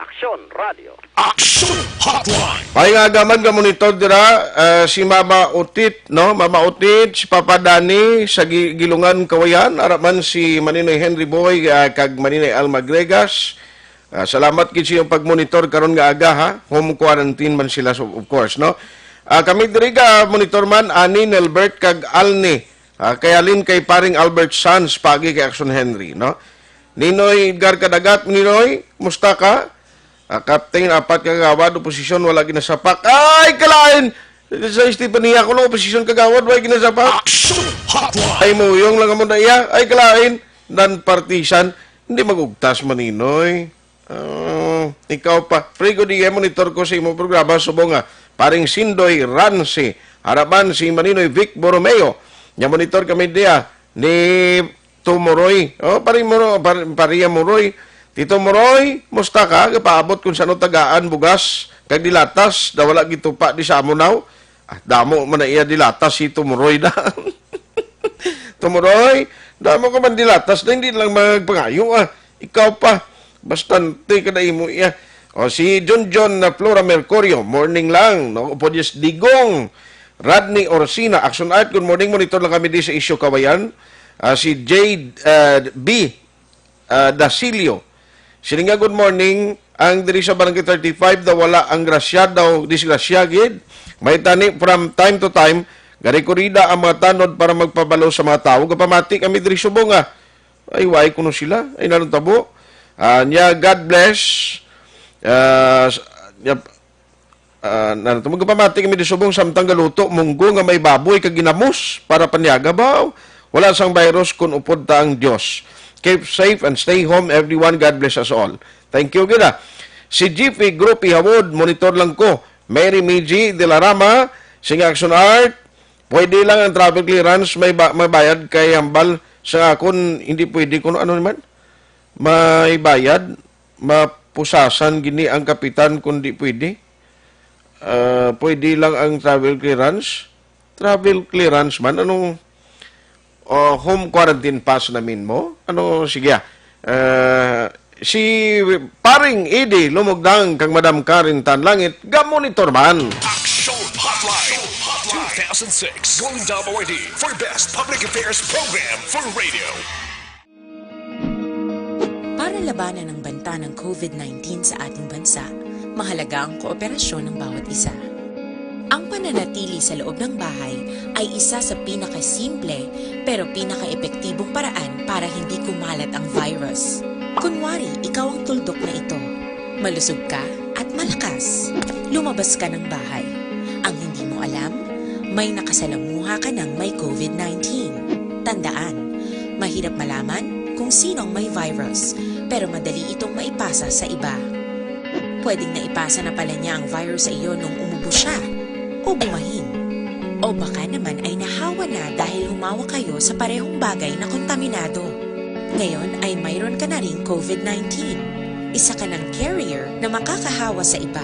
Action Radio. Action Hotline. Ay nga gaman ka monitor dira si Mama Utit, no? Mama Utit, si Papa Dani sa Gilungan Kawayan, araman si Maninoy Henry Boy kag Maninoy Almagregas. Salamat gid siyang pagmonitor karon nga aga ha. Home quarantine man sila so, of course, no? Kami diri ka monitor man ani Nelbert kag Alni. Kayalin kay paring Albert Sanz pagi kay Action Henry, no? Ninoy Edgar Kadagat, Ninoy, musta ka? Captain, apat kagawad, oposisyon, wala ginasapak. Ay, kalain! Sa Estepania ko, oposisyon kagawad, wala ginasapak. Ay, muyong lang mo na iya. Ay, kalain! Dan partisan, hindi magugtas maninoy. Ikaw pa. Frigo di monitor ko sa imong programa, subong nga. Paring Sindoy Ransi. Harapan si Maninoy Vic Borromeo. Nya monitor kami dia ni Tumoroy. Paring Paria Moroy. Tito Moroy, musta ka? Kapaabot kung saan tagaan bugas kag dilatas da wala gitupa di sa amunaw. Damo man na iya dilatas si Tumuroy na. Tumuroy, damo ka man dilatas na hindi lang magpangayo Ikaw pa, bastante ka na imo iya. O si John na Flora Mercurio, morning lang. No? Upo just digong. Rodney Orsina, Action Art, good morning. Monitor lang kami di sa isyo kawayan. Si Jade B. Dasilio. Sininga, good morning. Ang diri sa Barangay 35 daw wala ang grasya daw disgrasya gid. May tani from time to time gari korida ang mga tanod para magpabalo sa mga tao. Gapamati kami diri subong ay way kuno sila ay nanon tabo. Nya God bless. Magpamati kami diri subong samtang galuto munggo nga may baboy kag ginamos para panyaga baw. Wala sang virus kun upod ta ang Dios. Keep safe and stay home everyone. God bless us all. Thank you, gina. Si GP Group Ihawod, monitor lang ko. Mary Miji de la Rama, Sing Action Art, pwede lang ang travel clearance, may bayad kay hambal sa akon, hindi pwede kung ano naman. May bayad, mapusasan gini ang kapitan kundi pwede. Pwede lang ang travel clearance. Travel clearance man, anong home quarantine pass namin mo? Ano, sige si paring Edi lumugdang kang Madam Karen Tanlangit ga-monitor man. Action Hotline 2006 Golden WD for Best Public Affairs Program for Radio. Para labanan ang banta ng COVID-19 sa ating bansa, mahalaga ang kooperasyon ng bawat isa. Ang pananatili sa loob ng bahay ay isa sa pinakasimple pero pinaka-epektibong paraan para hindi kumalat ang virus. Kunwari, ikaw ang tuldok na ito. Malusog ka at malakas. Lumabas ka ng bahay. Ang hindi mo alam, may nakasalamuha ka ng may COVID-19. Tandaan, mahirap malaman kung sinong may virus, pero madali itong maipasa sa iba. Pwedeng naipasa na pala niya ang virus sa iyo nung umubo siya o bumahin. O baka naman ay nahawa na dahil humawa kayo sa parehong bagay na kontaminado. Ngayon ay mayroon ka na rin COVID-19. Isa ka ng carrier na makakahawa sa iba.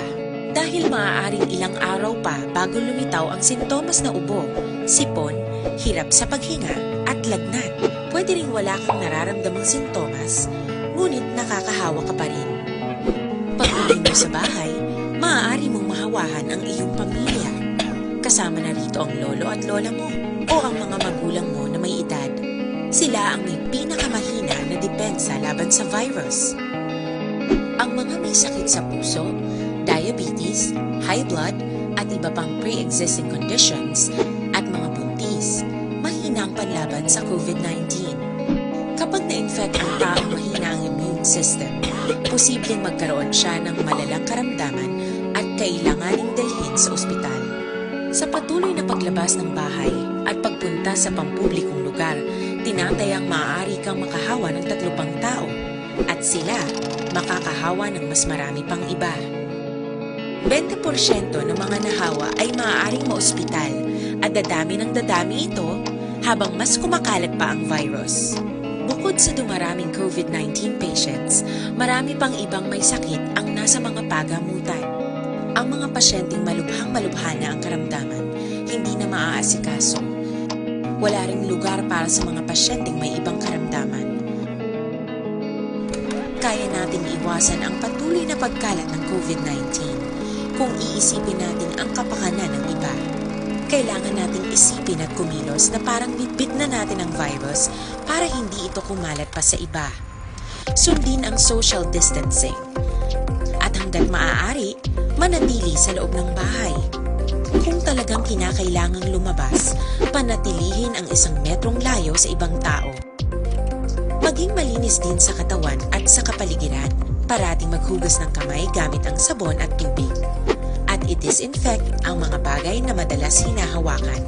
Dahil maaaring ilang araw pa bago lumitaw ang sintomas na ubo, sipon, hirap sa paghinga at lagnat. Pwede ring wala kang nararamdamang sintomas, ngunit nakakahawa ka pa rin. Pag uwi mo sa bahay, maaari mong mahawahan ang iyong pamilya. Kasama na rito ang lolo at lola mo o ang mga magulang mo na may edad. Sila ang may pinakamahina na depensa laban sa virus. Ang mga may sakit sa puso, diabetes, high blood, at iba pang pre-existing conditions, at mga buntis, mahina ang panlaban sa COVID-19. Kapag na-infect ang taong mahina ang immune system, posibleng magkaroon siya ng malalang karamdaman at kailanganing dalhin sa ospital. Sa patuloy na paglabas ng bahay at pagpunta sa pampublikong lugar, tinatayang maaari kang makahawa ng 3 pang tao at sila makakahawa ng mas marami pang iba. 20% ng mga nahawa ay maaaring maospital at dadami ng dadami ito habang mas kumakalat pa ang virus. Bukod sa dumaraming COVID-19 patients, marami pang ibang may sakit ang nasa mga pagamutan. Ang mga pasyenteng malubhang-malubha na ang karamdaman, hindi na maaasikaso. Wala ring lugar para sa mga pasyenteng may ibang karamdaman. Kaya nating iwasan ang patuloy na pagkalat ng COVID-19 kung iisipin natin ang kapakanan ng iba. Kailangan nating isipin at kumilos na parang bitbit na natin ang virus para hindi ito kumalat pa sa iba. Sundin ang social distancing. At hanggat maaari, manatili sa loob ng bahay. Kung talagang kinakailangang lumabas, panatilihin ang 1 metrong layo sa ibang tao. Maging malinis din sa katawan at sa kapaligiran. Parating maghugas ng kamay gamit ang sabon at tubig. At i-disinfect ang mga bagay na madalas hinahawakan.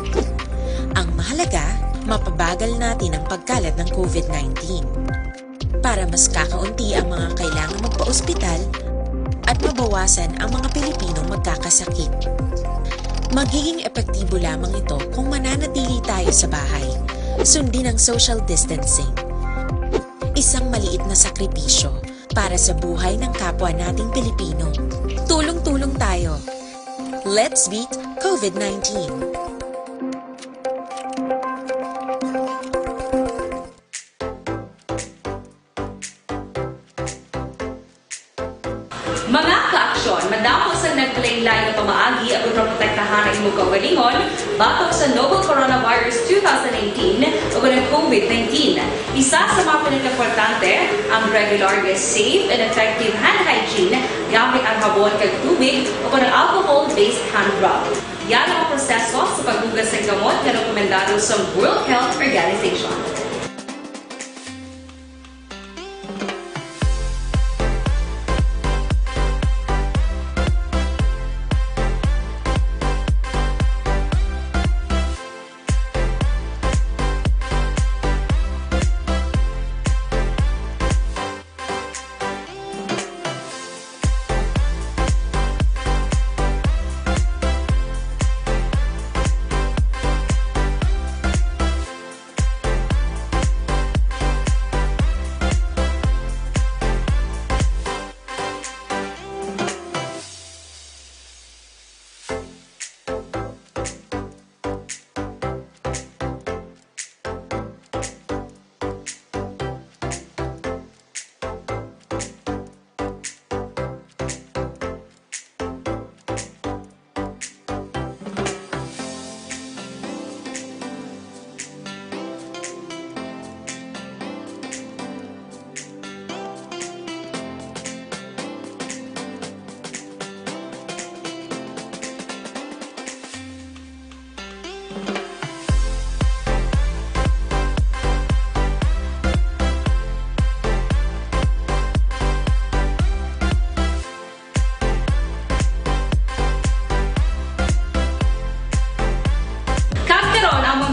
Ang mahalaga, mapabagal natin ang pagkalat ng COVID-19. Para mas kakaunti ang mga kailangang magpa-ospital at mabawasan ang mga Pilipinong magkakasakit. Magiging epektibo lamang ito kung mananatili tayo sa bahay. Sundin ang social distancing. Isang maliit na sakripisyo para sa buhay ng kapwa nating Pilipino. Tulong-tulong tayo. Let's beat COVID-19. Mga kaaksyon, madamos ang nagpalaylay na pamaagi at protektahan ang imong kaugalingon batok sa novel coronavirus 2018 o ng COVID-19. Isa sa mga pinaka-importante ang regular, safe, and effective hand hygiene gamit ang habon kag tubig o ng alcohol-based hand rub. Yan ang proseso sa paghugas ng gamot na rekomendado sa World Health Organization.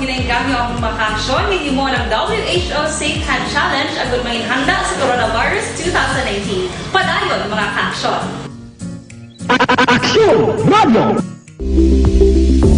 Ginagamit ang makaksyon ni mo ng WHO Safe Hand Challenge agad may handa sa coronavirus 2019. Padayon mga kaaksyon. Aksyon Radio!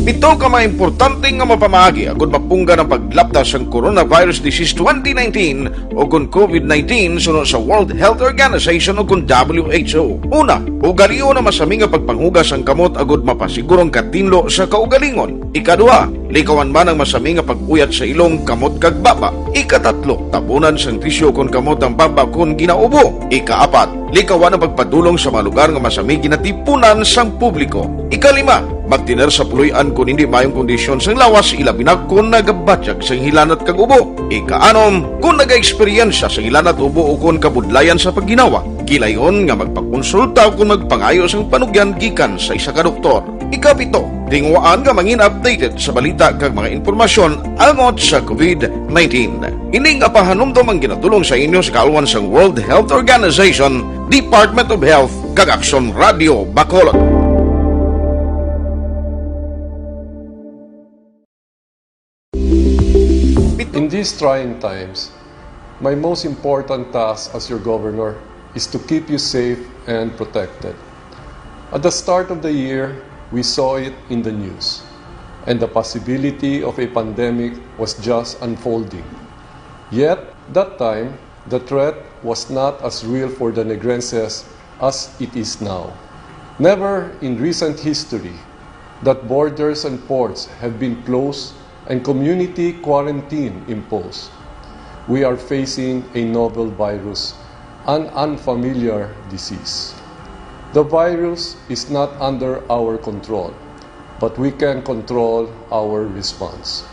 Ito ka mga importante nga mapamagi agud mapungga ng paglaptas ang Coronavirus Disease 2019 o kung COVID-19 sunod sa World Health Organization o kung WHO. Una, ugalion na masami nga pagpanghugas ang kamot agud mapasigurong katinlo sa kaugalingon. Ikadua, likawan man ang masami nga pag-uyat sa ilong kamot kag baba. Ikatatlo, tabunan sang tisyo kon kamot ang baba kon ginaubo. Ikaapat, likawan ang pagpadulong sa mga lugar nga masami ginatipunan sang publiko. Ikalima, magtiner sa puluyan kung hindi mayong kondisyon sang lawas ilabi na kung nagabatyag sang hilanat kag ubo. Ikaanom, kung naga-eksperyensya sang hilanat ubo o kung kabudlayan sa pagginawa. Gilayon nga magpakonsulta kung magpangayo sang panugyan gikan sa isa ka doktor. Ikapito, tingwaan nga mangin updated sa balita kag mga impormasyon angot sa COVID-19. Ining apahanumdom ang ginatulong sa inyo sa kaalwan sang World Health Organization, Department of Health kag Aksyon Radio Bacolod. In these trying times, my most important task as your governor is to keep you safe and protected. At the start of the year, we saw it in the news, and the possibility of a pandemic was just unfolding. Yet, that time, the threat was not as real for the Negrenses as it is now. Never in recent history that borders and ports have been closed and community quarantine imposed. We are facing a novel virus, an unfamiliar disease. The virus is not under our control, but we can control our response.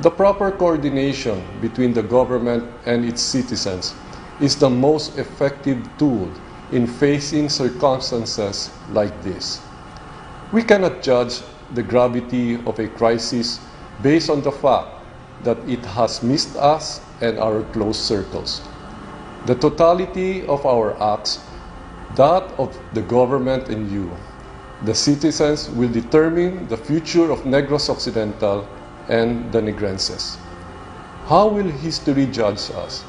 The proper coordination between the government and its citizens is the most effective tool in facing circumstances like this. We cannot judge the gravity of a crisis based on the fact that it has missed us and our close circles. The totality of our acts, that of the government and you, the citizens, will determine the future of Negros Occidental and the Negrenses. How will history judge us?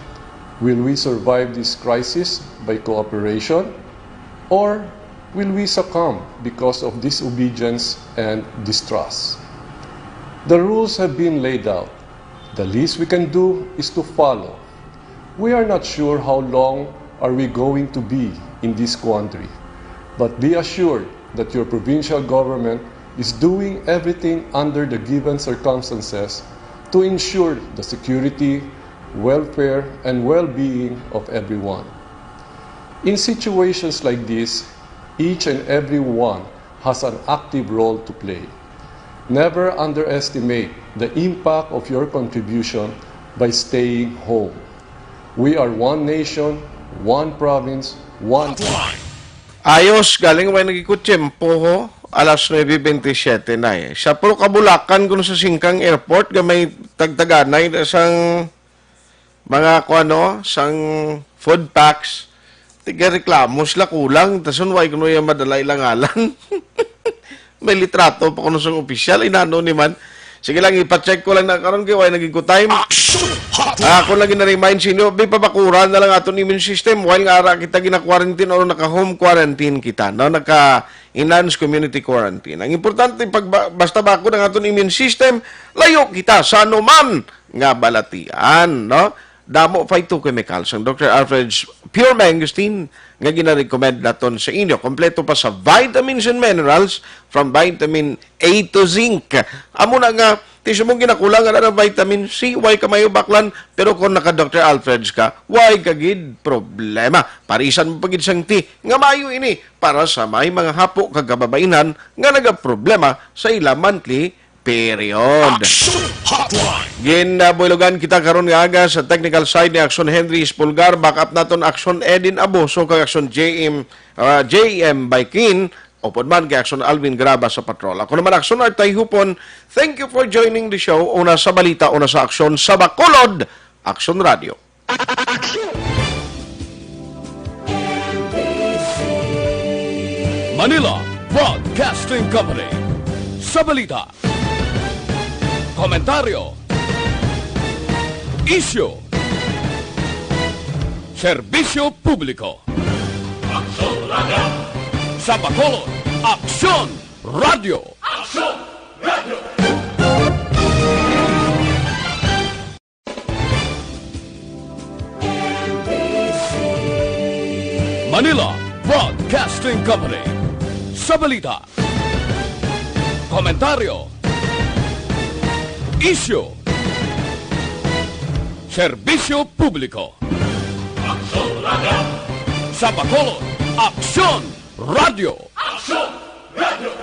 Will we survive this crisis by cooperation, or will we succumb because of disobedience and distrust? The rules have been laid out. The least we can do is to follow. We are not sure how long are we going to be in this quandary. But be assured that your provincial government is doing everything under the given circumstances to ensure the security, welfare, and well-being of everyone. In situations like this, each and every one has an active role to play. Never underestimate the impact of your contribution by staying home. We are one nation, one province, one flag. Ayos, galing may nagikutsyempo ho. Alas 9:27 na eh. Sa puro kabulakan kuno sa Singkang Airport, gamay tagtaganay sang mga kuano, sang food packs. Tiga reklamo sila kulang. Tasun way kuno yung madalay lang alan. May litrato pa kuno sang opisyal. Inano ni man. Sige lang, ipacheck ko lang na karon kay way naging ko time. Ako lang gina-remind sinyo, may pabakuran na lang aton immune system while nga ara kita gina-quarantine o naka-home quarantine kita, no? Naka-enhanced community quarantine. Ang importante, basta bako ng aton immune system, layo kita sa anuman nga balatian, no? Damo phytochemicals. Ang Dr. Alfred's Pure Mangosteen nga gina-recommend naton sa inyo. Kompleto pa sa vitamins and minerals from vitamin A to zinc. Amo na nga, tiso mong ginakulang na ng vitamin C, why ka mayo baklan, pero kung naka-Dr. Alfred's ka, why kagid problema. Parisan mo pagid sang ti, nga mayo ini, para sa may mga hapo kagababainan, nga nagaproblema sa ila monthly period. Ginabuylogan kita karon nga aga sa technical side ni Action Henry Spulgar, backup naton Action Edin Aboso, kag Action JM Baikin, upod man kay Action Alvin Graba sa patrol. Ako naman Action Artay Hupon. Thank you for joining the show. Una sa balita, una sa aksyon sa Bacolod, Action Radio. Manila Broadcasting Company. Sa balita, komentaryo, isyu, serbisyo publiko. Aksyon Radio. Sa Bacolod, Aksyon Radio. Aksyon Radio. Manila Broadcasting Company. Sa balita, komentaryo, isyu, serbisyo publiko. Aksyon Radio. Sa Bacolod, Aksyon Radio. Aksyon Radio.